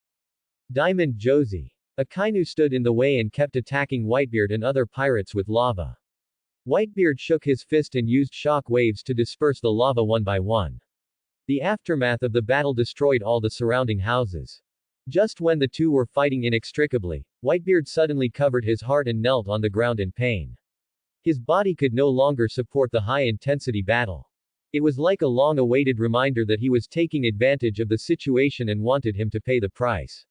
Diamond Josie. Akainu stood in the way and kept attacking Whitebeard and other pirates with lava. Whitebeard shook his fist and used shock waves to disperse the lava one by one. The aftermath of the battle destroyed all the surrounding houses. Just when the two were fighting inextricably, Whitebeard suddenly covered his heart and knelt on the ground in pain. His body could no longer support the high-intensity battle. It was like a long-awaited reminder that he was taking advantage of the situation and wanted him to pay the price.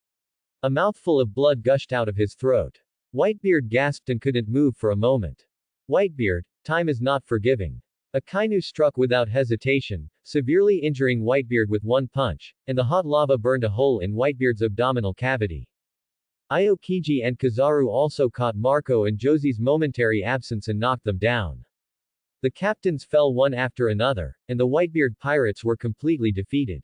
A mouthful of blood gushed out of his throat. Whitebeard gasped and couldn't move for a moment. Whitebeard, time is not forgiving. Akainu struck without hesitation, severely injuring Whitebeard with one punch, and the hot lava burned a hole in Whitebeard's abdominal cavity. Aokiji and Kizaru also caught Marco and Josie's momentary absence and knocked them down. The captains fell one after another, and the Whitebeard pirates were completely defeated.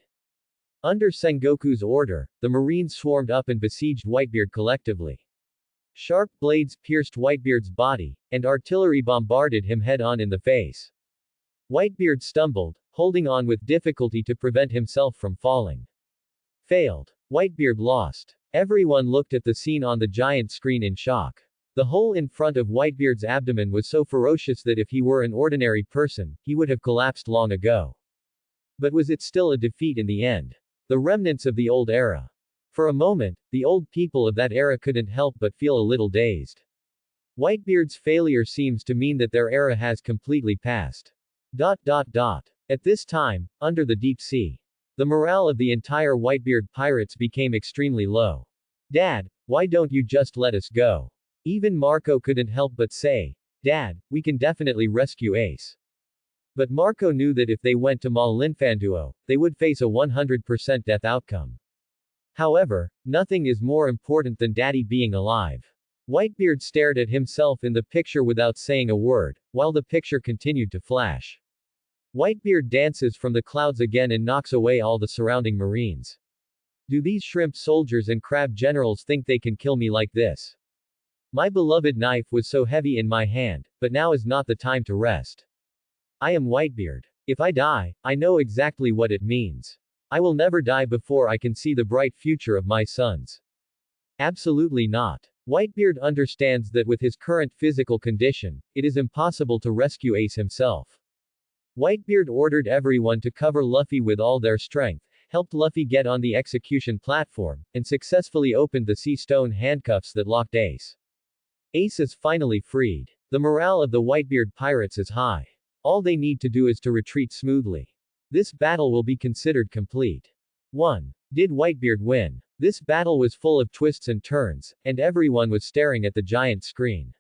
Under Sengoku's order, the Marines swarmed up and besieged Whitebeard collectively. Sharp blades pierced Whitebeard's body, and artillery bombarded him head-on in the face. Whitebeard stumbled, holding on with difficulty to prevent himself from falling. Failed. Whitebeard lost. Everyone looked at the scene on the giant screen in shock. The hole in front of Whitebeard's abdomen was so ferocious that if he were an ordinary person, he would have collapsed long ago. But was it still a defeat in the end? The remnants of the old era. For a moment, the old people of that era couldn't help but feel a little dazed. Whitebeard's failure seems to mean that their era has completely passed. At this time, under the deep sea, the morale of the entire Whitebeard pirates became extremely low. Dad, why don't you just let us go? Even Marco couldn't help but say, Dad, we can definitely rescue Ace. But Marco knew that if they went to Malinfanduo, they would face a 100% death outcome. However, nothing is more important than Daddy being alive. Whitebeard stared at himself in the picture without saying a word, while the picture continued to flash. Whitebeard dances from the clouds again and knocks away all the surrounding marines. Do these shrimp soldiers and crab generals think they can kill me like this? My beloved knife was so heavy in my hand, but now is not the time to rest. I am Whitebeard. If I die, I know exactly what it means. I will never die before I can see the bright future of my sons. Absolutely not. Whitebeard understands that with his current physical condition, it is impossible to rescue Ace himself. Whitebeard ordered everyone to cover Luffy with all their strength, helped Luffy get on the execution platform, and successfully opened the sea stone handcuffs that locked Ace. Ace is finally freed. The morale of the Whitebeard pirates is high. All they need to do is to retreat smoothly. This battle will be considered complete. 1. Did Whitebeard win? This battle was full of twists and turns, and everyone was staring at the giant screen.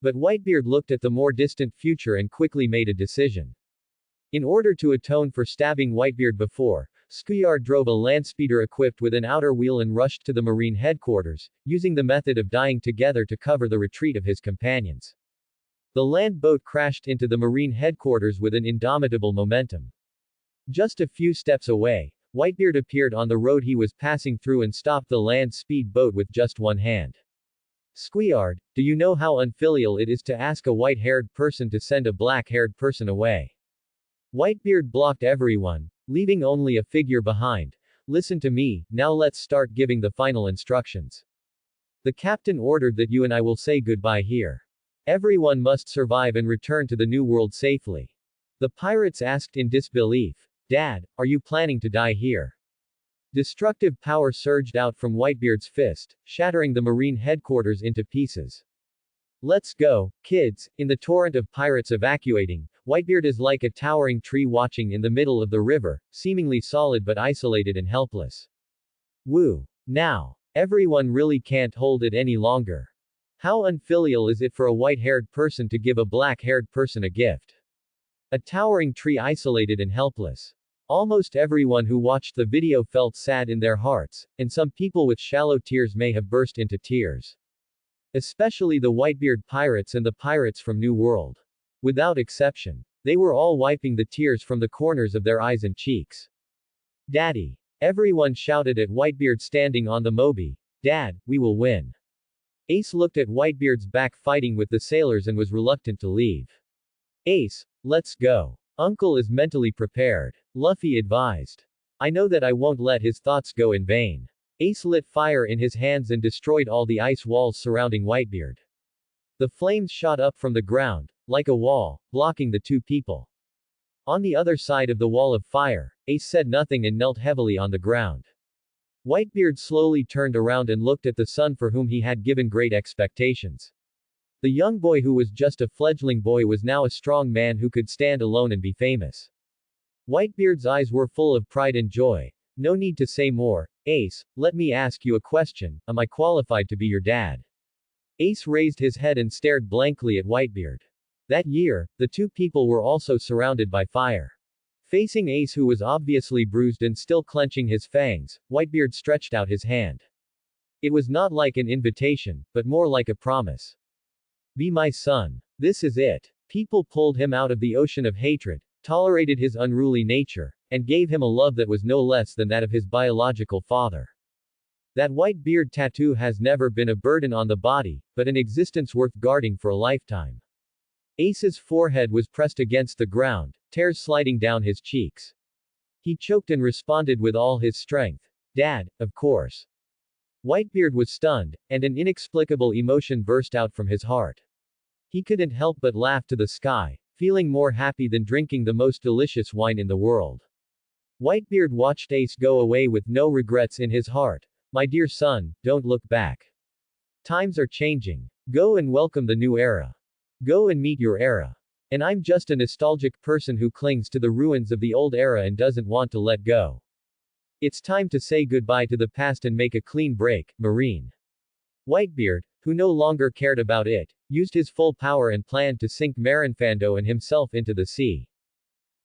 But Whitebeard looked at the more distant future and quickly made a decision. In order to atone for stabbing Whitebeard before, Skuyard drove a landspeeder equipped with an outer wheel and rushed to the marine headquarters, using the method of dying together to cover the retreat of his companions. The land boat crashed into the marine headquarters with an indomitable momentum. Just a few steps away, Whitebeard appeared on the road he was passing through and stopped the land speed boat with just one hand. Skuyard, do you know how unfilial it is to ask a white-haired person to send a black-haired person away? Whitebeard blocked everyone, leaving only a figure behind. Listen to me, now let's start giving the final instructions. The captain ordered that you and I will say goodbye here. Everyone must survive and return to the New World safely. The pirates asked in disbelief, Dad, are you planning to die here? Destructive power surged out from Whitebeard's fist, shattering the marine headquarters into pieces. Let's go, kids. In the torrent of pirates evacuating, Whitebeard is like a towering tree watching in the middle of the river, seemingly solid but isolated and helpless. Woo. Now. Everyone really can't hold it any longer. How unfilial is it for a white-haired person to give a black-haired person a gift? A towering tree isolated and helpless. Almost everyone who watched the video felt sad in their hearts, and some people with shallow tears may have burst into tears. Especially the Whitebeard pirates and the pirates from New World. Without exception. They were all wiping the tears from the corners of their eyes and cheeks. Daddy. Everyone shouted at Whitebeard standing on the Moby. Dad, we will win. Ace looked at Whitebeard's back fighting with the sailors and was reluctant to leave. Ace, let's go. Uncle is mentally prepared. Luffy advised. I know that I won't let his thoughts go in vain. Ace lit fire in his hands and destroyed all the ice walls surrounding Whitebeard. The flames shot up from the ground, like a wall, blocking the two people. On the other side of the wall of fire, Ace said nothing and knelt heavily on the ground. Whitebeard slowly turned around and looked at the son for whom he had given great expectations. The young boy who was just a fledgling boy was now a strong man who could stand alone and be famous. Whitebeard's eyes were full of pride and joy. No need to say more. Ace, let me ask you a question, am I qualified to be your dad? Ace raised his head and stared blankly at Whitebeard. That year, the two people were also surrounded by fire. Facing Ace, who was obviously bruised and still clenching his fangs, Whitebeard stretched out his hand. It was not like an invitation, but more like a promise. Be my son. This is it. People pulled him out of the ocean of hatred, tolerated his unruly nature, and gave him a love that was no less than that of his biological father. That white beard tattoo has never been a burden on the body, but an existence worth guarding for a lifetime. Ace's forehead was pressed against the ground, tears sliding down his cheeks. He choked and responded with all his strength. Dad, of course. Whitebeard was stunned, and an inexplicable emotion burst out from his heart. He couldn't help but laugh to the sky, feeling more happy than drinking the most delicious wine in the world. Whitebeard watched Ace go away with no regrets in his heart. My dear son, don't look back. Times are changing. Go and welcome the new era. Go and meet your era. And I'm just a nostalgic person who clings to the ruins of the old era and doesn't want to let go. It's time to say goodbye to the past and make a clean break, Marine. Whitebeard, who no longer cared about it, used his full power and planned to sink Marinfando and himself into the sea.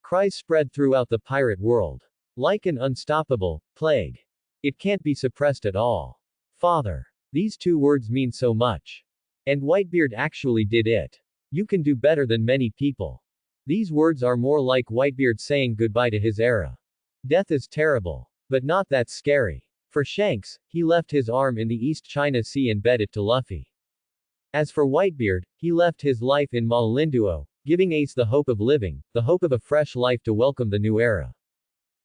Cries spread throughout the pirate world. Like an unstoppable plague. It can't be suppressed at all. Father. These two words mean so much. And Whitebeard actually did it. You can do better than many people. These words are more like Whitebeard saying goodbye to his era. Death is terrible. But not that scary. For Shanks, he left his arm in the East China Sea and bet it to Luffy. As for Whitebeard, he left his life in Malinduo, giving Ace the hope of living, the hope of a fresh life to welcome the new era.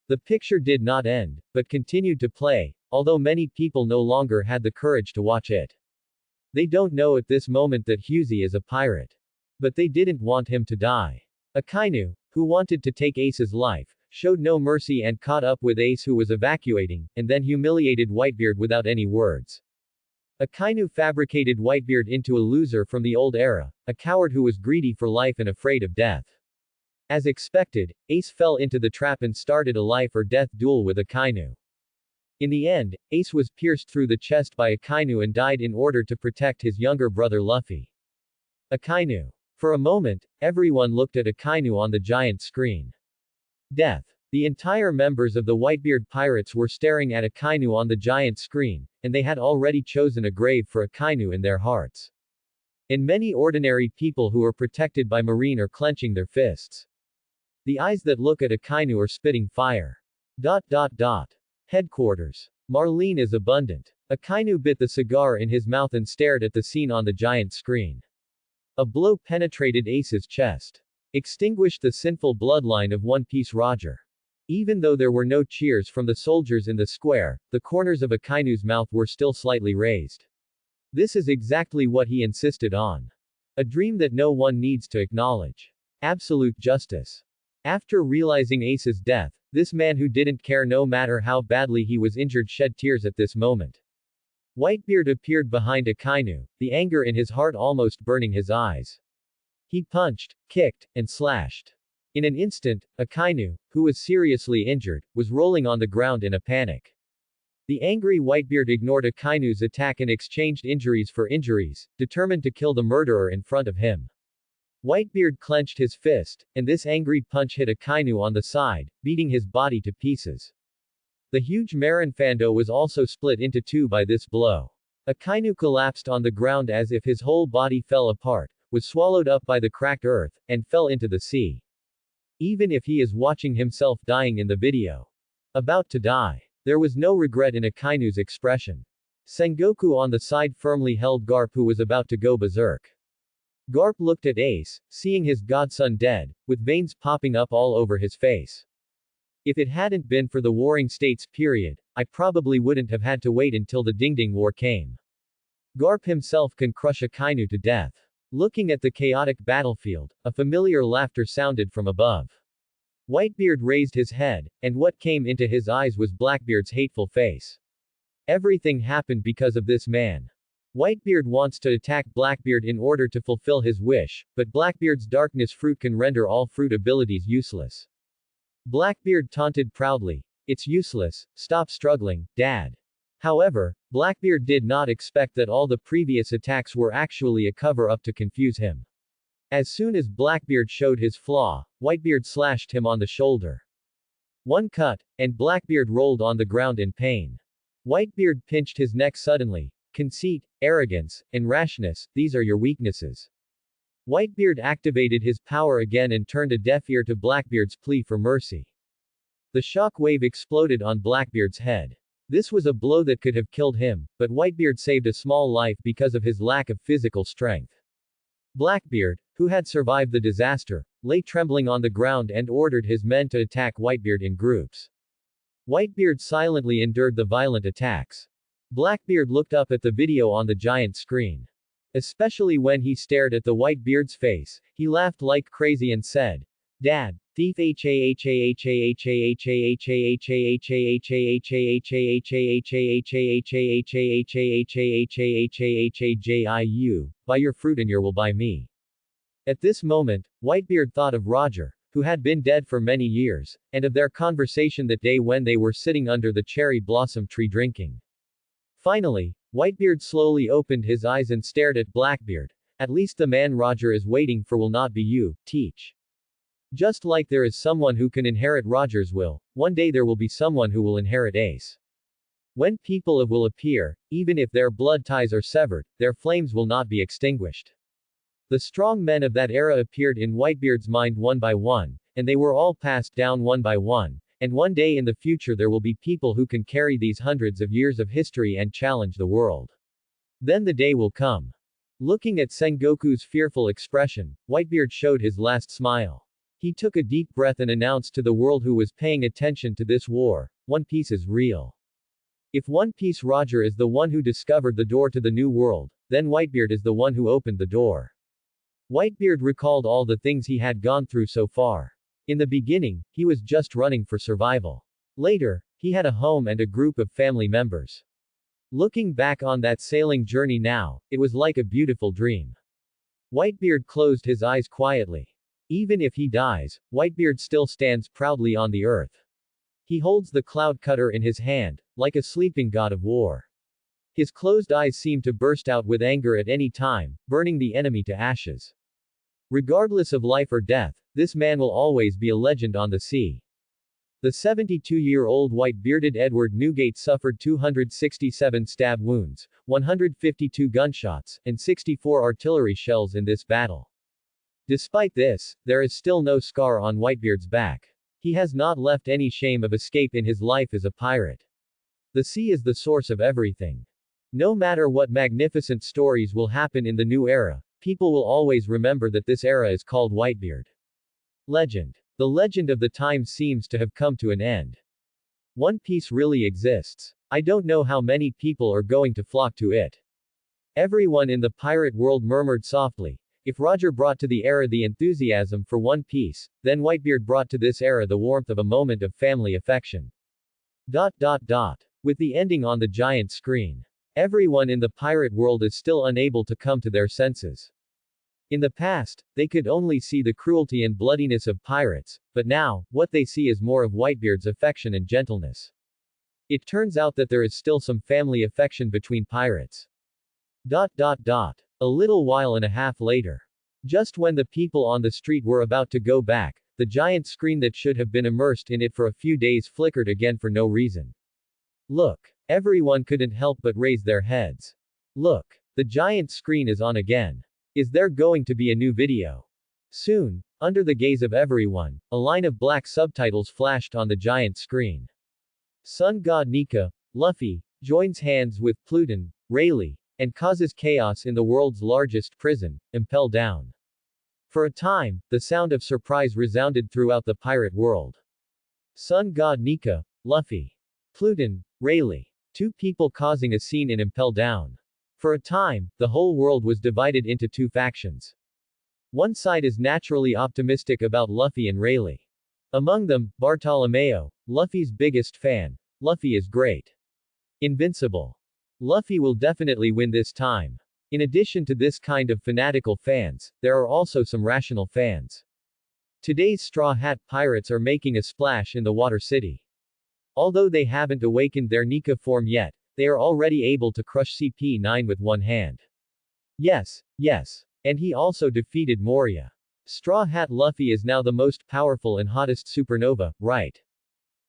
The picture did not end, but continued to play, although many people no longer had the courage to watch it. They don't know at this moment that Husey is a pirate. But they didn't want him to die. Akainu, who wanted to take Ace's life, showed no mercy and caught up with Ace who was evacuating, and then humiliated Whitebeard without any words. Akainu fabricated Whitebeard into a loser from the old era, a coward who was greedy for life and afraid of death. As expected, Ace fell into the trap and started a life or death duel with Akainu. In the end, Ace was pierced through the chest by Akainu and died in order to protect his younger brother Luffy. Akainu. For a moment, everyone looked at Akainu on the giant screen. Death. The entire members of the Whitebeard Pirates were staring at Akainu on the giant screen, and they had already chosen a grave for Akainu in their hearts. And many ordinary people who are protected by Marine are clenching their fists. The eyes that look at Akainu are spitting fire. Headquarters. Marlene is abundant. Akainu bit the cigar in his mouth and stared at the scene on the giant screen. A blow penetrated Ace's chest. Extinguished the sinful bloodline of One Piece Roger. Even though there were no cheers from the soldiers in the square, the corners of Akainu's mouth were still slightly raised. This is exactly what he insisted on. A dream that no one needs to acknowledge. Absolute justice. After realizing Ace's death, this man who didn't care no matter how badly he was injured shed tears at this moment. Whitebeard appeared behind Akainu, the anger in his heart almost burning his eyes. He punched, kicked, and slashed. In an instant, Akainu, who was seriously injured, was rolling on the ground in a panic. The angry Whitebeard ignored Akainu's attack and exchanged injuries for injuries, determined to kill the murderer in front of him. Whitebeard clenched his fist, and this angry punch hit Akainu on the side, beating his body to pieces. The huge Marinfando was also split into two by this blow. Akainu collapsed on the ground as if his whole body fell apart, was swallowed up by the cracked earth, and fell into the sea. Even if he is watching himself dying in the video. About to die. There was no regret in Akainu's expression. Sengoku on the side firmly held Garp who was about to go berserk. Garp looked at Ace, seeing his godson dead, with veins popping up all over his face. If it hadn't been for the Warring States period, I probably wouldn't have had to wait until the Dingding War came. Garp himself can crush Akainu to death. Looking at the chaotic battlefield, a familiar laughter sounded from above. Whitebeard raised his head, and what came into his eyes was Blackbeard's hateful face. Everything happened because of this man. Whitebeard wants to attack Blackbeard in order to fulfill his wish, but Blackbeard's darkness fruit can render all fruit abilities useless. Blackbeard taunted proudly, "It's useless, stop struggling, Dad." However, Blackbeard did not expect that all the previous attacks were actually a cover-up to confuse him. As soon as Blackbeard showed his flaw, Whitebeard slashed him on the shoulder. One cut, and Blackbeard rolled on the ground in pain. Whitebeard pinched his neck suddenly. Conceit, arrogance, and rashness, these are your weaknesses. Whitebeard activated his power again and turned a deaf ear to Blackbeard's plea for mercy. The shock wave exploded on Blackbeard's head. This was a blow that could have killed him, but Whitebeard saved a small life because of his lack of physical strength. Blackbeard, who had survived the disaster, lay trembling on the ground and ordered his men to attack Whitebeard in groups. Whitebeard silently endured the violent attacks. Blackbeard looked up at the video on the giant screen. Especially when he stared at the Whitebeard's face, he laughed like crazy and said, Dad, thief buy your fruit and you will buy me. At this moment, Whitebeard thought of Roger, who had been dead for many years, and of their conversation that day when they were sitting under the cherry blossom tree drinking. Finally, Whitebeard slowly opened his eyes and stared at Blackbeard. At least the man Roger is waiting for will not be you, Teach. Just like there is someone who can inherit Roger's will, one day there will be someone who will inherit Ace. When people of will appear, even if their blood ties are severed, their flames will not be extinguished. The strong men of that era appeared in Whitebeard's mind one by one, and they were all passed down one by one, and one day in the future there will be people who can carry these hundreds of years of history and challenge the world. Then the day will come. Looking at Sengoku's fearful expression, Whitebeard showed his last smile. He took a deep breath and announced to the world who was paying attention to this war, One Piece is real. If One Piece Roger is the one who discovered the door to the new world, then Whitebeard is the one who opened the door. Whitebeard recalled all the things he had gone through so far. In the beginning, he was just running for survival. Later, he had a home and a group of family members. Looking back on that sailing journey now, it was like a beautiful dream. Whitebeard closed his eyes quietly. Even if he dies, Whitebeard still stands proudly on the earth. He holds the cloud cutter in his hand, like a sleeping god of war. His closed eyes seem to burst out with anger at any time, burning the enemy to ashes. Regardless of life or death, this man will always be a legend on the sea. The 72-year-old white-bearded Edward Newgate suffered 267 stab wounds, 152 gunshots, and 64 artillery shells in this battle. Despite this, there is still no scar on Whitebeard's back. He has not left any shame of escape in his life as a pirate. The sea is the source of everything. No matter what magnificent stories will happen in the new era, people will always remember that this era is called Whitebeard. Legend. The legend of the times seems to have come to an end. One Piece really exists. I don't know how many people are going to flock to it. Everyone in the pirate world murmured softly. If Roger brought to the era the enthusiasm for One Piece, then Whitebeard brought to this era the warmth of a moment of family affection. With the ending on the giant screen. Everyone in the pirate world is still unable to come to their senses. In the past, they could only see the cruelty and bloodiness of pirates, but now, what they see is more of Whitebeard's affection and gentleness. It turns out that there is still some family affection between pirates. A little while and a half later. Just when the people on the street were about to go back, the giant screen that should have been immersed in it for a few days flickered again for no reason. Look. Everyone couldn't help but raise their heads. Look. The giant screen is on again. Is there going to be a new video? Soon, under the gaze of everyone, a line of black subtitles flashed on the giant screen. Sun God Nika, Luffy, joins hands with Pluton, Rayleigh, and causes chaos in the world's largest prison, Impel Down. For a time, the sound of surprise resounded throughout the pirate world. Sun God Nika, Luffy, Pluton, Rayleigh. Two people causing a scene in Impel Down. For a time, the whole world was divided into two factions. One side is naturally optimistic about Luffy and Rayleigh. Among them, Bartolomeo, Luffy's biggest fan. Luffy is great. Invincible. Luffy will definitely win this time. In addition to this kind of fanatical fans, there are also some rational fans. Today's Straw Hat Pirates are making a splash in the Water City. Although they haven't awakened their Nika form yet, they are already able to crush CP9 with one hand. Yes. And he also defeated Moria. Straw Hat Luffy is now the most powerful and hottest supernova, right?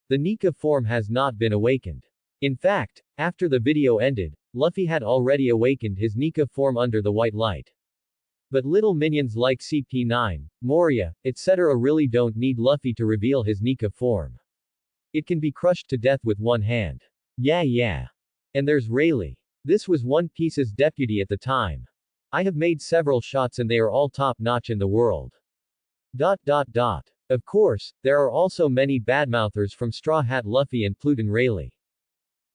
The Nika form has not been awakened. In fact, after the video ended, Luffy had already awakened his Nika form under the white light. But little minions like CP9, Moria, etc. really don't need Luffy to reveal his Nika form. It can be crushed to death with one hand. Yeah. And there's Rayleigh. This was One Piece's deputy at the time. I have made several shots and they are all top-notch in the world. Of course, there are also many badmouthers from Straw Hat Luffy and Pluton Rayleigh.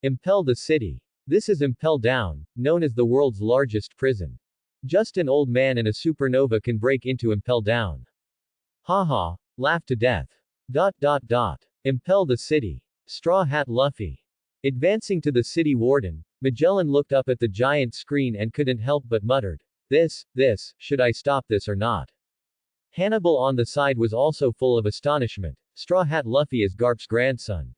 Impel the City. This is Impel Down, known as the world's largest prison. Just an old man and a supernova can break into Impel Down. Haha, Laugh to death. Impel the city. Straw Hat Luffy. Advancing to the city warden, Magellan looked up at the giant screen and couldn't help but muttered, this, should I stop this or not? Hannibal on the side was also full of astonishment. Straw Hat Luffy is Garp's grandson.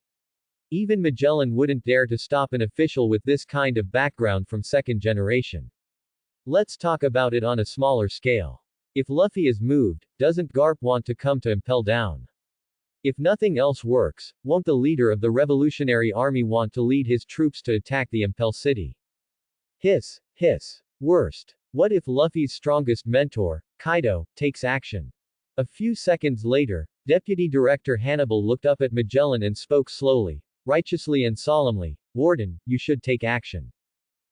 Even Magellan wouldn't dare to stop an official with this kind of background from second generation. Let's talk about it on a smaller scale. If Luffy is moved, doesn't Garp want to come to Impel Down? If nothing else works, won't the leader of the Revolutionary Army want to lead his troops to attack the Impel City? Hiss. Worst. What if Luffy's strongest mentor, Kaido, takes action? A few seconds later, Deputy Director Hannibal looked up at Magellan and spoke slowly, righteously and solemnly, Warden, you should take action.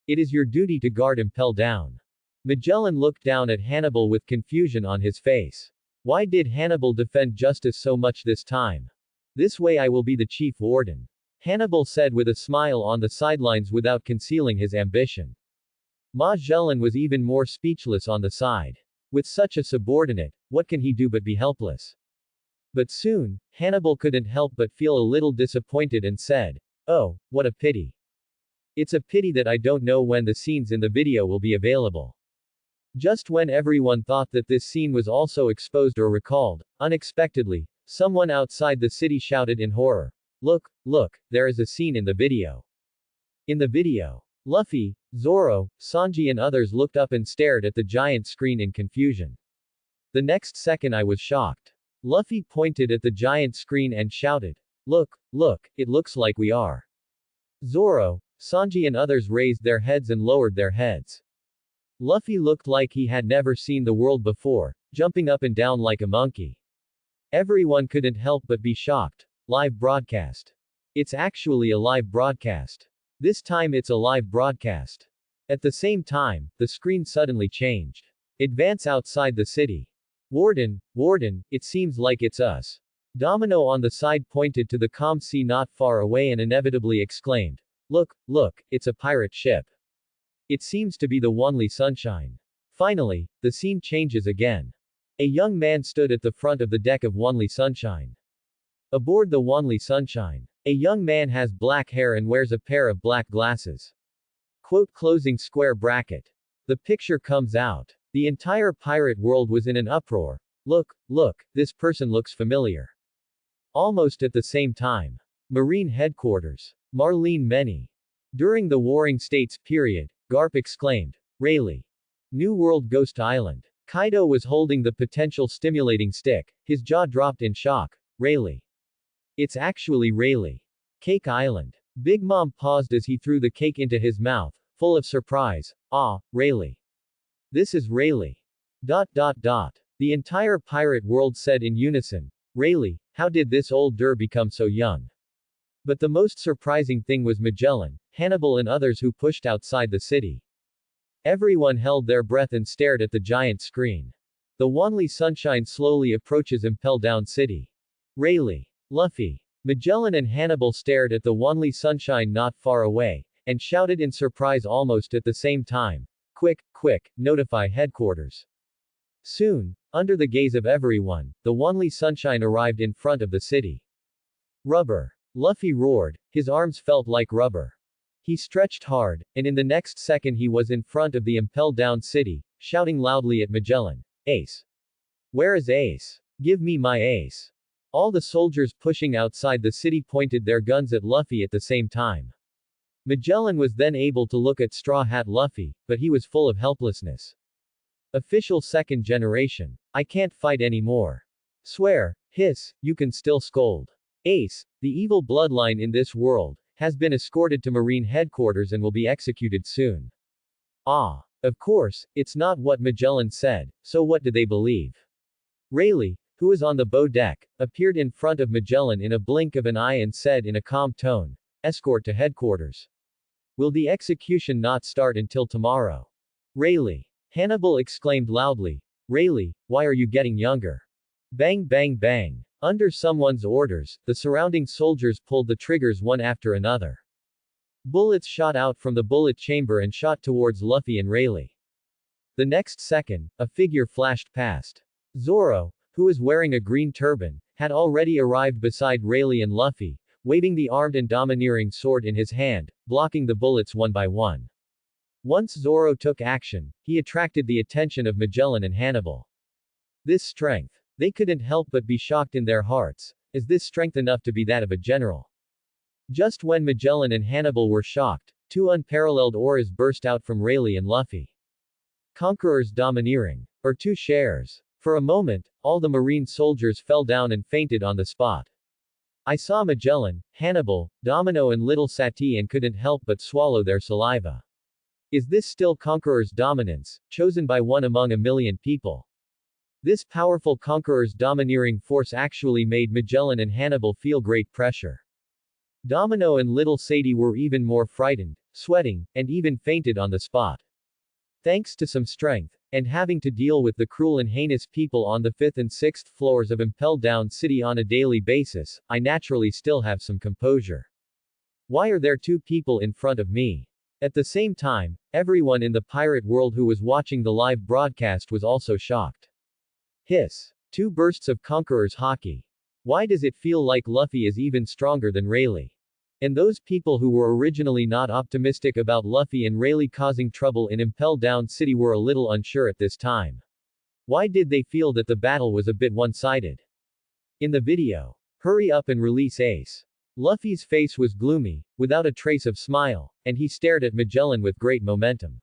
It is your duty to guard Impel Down. Magellan looked down at Hannibal with confusion on his face. Why did Hannibal defend justice so much this time? This way I will be the chief warden. Hannibal said with a smile on the sidelines without concealing his ambition. Magellan was even more speechless on the side. With such a subordinate, what can he do but be helpless? But soon, Hannibal couldn't help but feel a little disappointed and said, oh, what a pity. It's a pity that I don't know when the scenes in the video will be available. Just when everyone thought that this scene was also exposed or recalled, unexpectedly, someone outside the city shouted in horror. Look, there is a scene in the video. In the video, Luffy, Zoro, Sanji and others looked up and stared at the giant screen in confusion. The next second I was shocked. Luffy pointed at the giant screen and shouted, look, it looks like we are. Zoro, Sanji and others raised their heads and lowered their heads. Luffy looked like he had never seen the world before, jumping up and down like a monkey. Everyone couldn't help but be shocked. Live broadcast. It's actually a live broadcast. This time it's a live broadcast. At the same time, the screen suddenly changed. Advance outside the city. Warden, it seems like it's us. Domino on the side pointed to the calm sea not far away and inevitably exclaimed, look, it's a pirate ship. It seems to be the Wanli Sunshine. Finally, the scene changes again. A young man stood at the front of the deck of Wanli Sunshine. Aboard the Wanli Sunshine, a young man has black hair and wears a pair of black glasses. Quote closing square bracket. The picture comes out. The entire pirate world was in an uproar. Look, this person looks familiar. Almost at the same time. Marine Headquarters. Marlene Many. During the Warring States period, Garp exclaimed, Rayleigh. New World Ghost Island. Kaido was holding the potential stimulating stick, his jaw dropped in shock. Rayleigh. It's actually Rayleigh. Cake Island. Big Mom paused as he threw the cake into his mouth, full of surprise. Ah, Rayleigh. This is Rayleigh. The entire pirate world said in unison, Rayleigh, how did this old der become so young? But the most surprising thing was Magellan, Hannibal and others who pushed outside the city. Everyone held their breath and stared at the giant screen. The Wanli Sunshine slowly approaches Impel Down City. Rayleigh. Luffy. Magellan and Hannibal stared at the Wanli Sunshine not far away, and shouted in surprise almost at the same time. Quick, notify headquarters. Soon, under the gaze of everyone, the Wanli Sunshine arrived in front of the city. Rubber. Luffy roared, his arms felt like rubber. He stretched hard, and in the next second he was in front of the Impel Down City, shouting loudly at Magellan. Ace. Where is Ace? Give me my ace. All the soldiers pushing outside the city pointed their guns at Luffy at the same time. Magellan was then able to look at Straw Hat Luffy, but he was full of helplessness. Official second generation. I can't fight anymore. Swear, hiss, you can still scold. Ace, the evil bloodline in this world, has been escorted to Marine Headquarters and will be executed soon. Ah. Of course, it's not what Magellan said, so what do they believe? Rayleigh, who was on the bow deck, appeared in front of Magellan in a blink of an eye and said in a calm tone, escort to headquarters. Will the execution not start until tomorrow? Rayleigh. Hannibal exclaimed loudly. Rayleigh, why are you getting younger? Bang bang bang. Under someone's orders, the surrounding soldiers pulled the triggers one after another. Bullets shot out from the bullet chamber and shot towards Luffy and Rayleigh. The next second, a figure flashed past. Zoro, who was wearing a green turban, had already arrived beside Rayleigh and Luffy, waving the armed and domineering sword in his hand, blocking the bullets one by one. Once Zoro took action, he attracted the attention of Magellan and Hannibal. This strength. They couldn't help but be shocked in their hearts. Is this strength enough to be that of a general? Just when Magellan and Hannibal were shocked, two unparalleled auras burst out from Rayleigh and Luffy. Conquerors domineering. Or two shares. For a moment, all the marine soldiers fell down and fainted on the spot. I saw Magellan, Hannibal, Domino and Little Sati and couldn't help but swallow their saliva. Is this still Conqueror's dominance, chosen by one among a million people? This powerful Conqueror's domineering force actually made Magellan and Hannibal feel great pressure. Domino and Little Sadie were even more frightened, sweating, and even fainted on the spot. Thanks to some strength, and having to deal with the cruel and heinous people on the 5th and 6th floors of Impel Down City on a daily basis, I naturally still have some composure. Why are there two people in front of me? At the same time, everyone in the pirate world who was watching the live broadcast was also shocked. Hiss. Two bursts of Conqueror's hockey. Why does it feel like Luffy is even stronger than Rayleigh? And those people who were originally not optimistic about Luffy and Rayleigh causing trouble in Impel Down City were a little unsure at this time. Why did they feel that the battle was a bit one-sided? In the video, hurry up and release Ace. Luffy's face was gloomy, without a trace of smile, and he stared at Magellan with great momentum.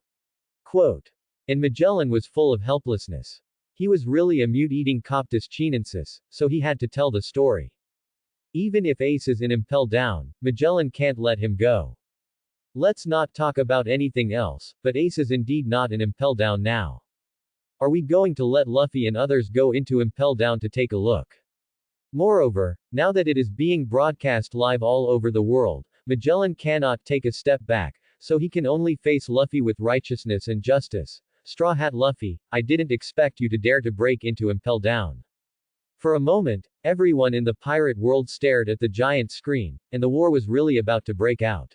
Quote. And Magellan was full of helplessness. He was really a mute-eating Coptus chinensis, so he had to tell the story. Even if Ace is in Impel Down, Magellan can't let him go. Let's not talk about anything else, but Ace is indeed not in Impel Down now. Are we going to let Luffy and others go into Impel Down to take a look? Moreover, now that it is being broadcast live all over the world, Magellan cannot take a step back, so he can only face Luffy with righteousness and justice. Straw Hat Luffy, I didn't expect you to dare to break into Impel Down. For a moment, everyone in the pirate world stared at the giant screen, and the war was really about to break out.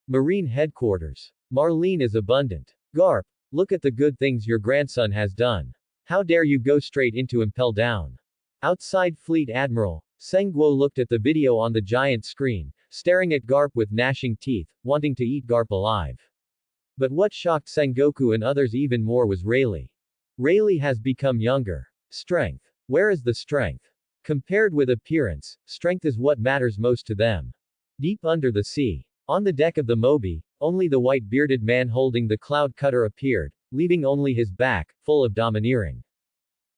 Marine Headquarters. Marlene is abundant. Garp, look at the good things your grandson has done. How dare you go straight into Impel Down? Outside Fleet Admiral, Sengguo looked at the video on the giant screen, staring at Garp with gnashing teeth, wanting to eat Garp alive. But what shocked Sengoku and others even more was Rayleigh. Rayleigh has become younger. Strength. Where is the strength? Compared with appearance, strength is what matters most to them. Deep under the sea. On the deck of the Moby, only the white-bearded man holding the cloud cutter appeared, leaving only his back, full of domineering.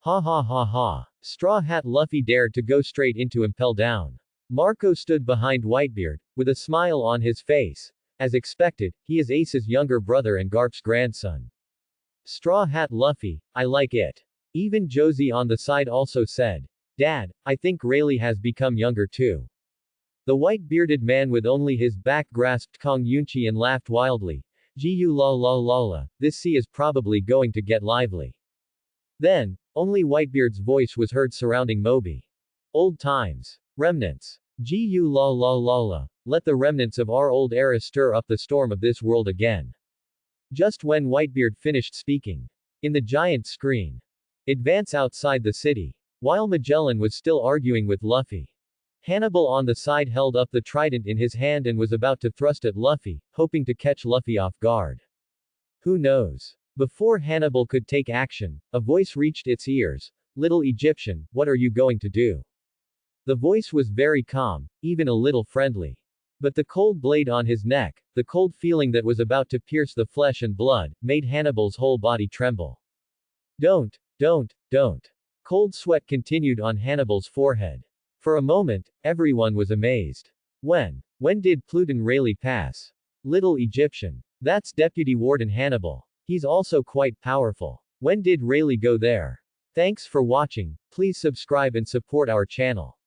Ha ha ha ha. Straw Hat Luffy dared to go straight into Impel Down. Marco stood behind Whitebeard, with a smile on his face. As expected, he is Ace's younger brother and Garp's grandson. Straw Hat Luffy, I like it. Even Josie on the side also said, Dad, I think Rayleigh has become younger too. The white-bearded man with only his back grasped Kong Yunchi and laughed wildly. Gu la la la la, this sea is probably going to get lively. Then, only Whitebeard's voice was heard surrounding Moby. Old times. Remnants. Gu la la la la, let the remnants of our old era stir up the storm of this world again. Just when Whitebeard finished speaking. In the giant screen. Advance outside the city. While Magellan was still arguing with Luffy. Hannibal on the side held up the trident in his hand and was about to thrust at Luffy, hoping to catch Luffy off guard. Who knows? Before Hannibal could take action, a voice reached its ears. Little Egyptian, what are you going to do? The voice was very calm, even a little friendly. But the cold blade on his neck, the cold feeling that was about to pierce the flesh and blood, made Hannibal's whole body tremble. Don't. Cold sweat continued on Hannibal's forehead. For a moment, everyone was amazed. When did Pluton Rayleigh pass? Little Egyptian. That's Deputy Warden Hannibal. He's also quite powerful. When did Rayleigh go there? Thanks for watching, please subscribe and support our channel.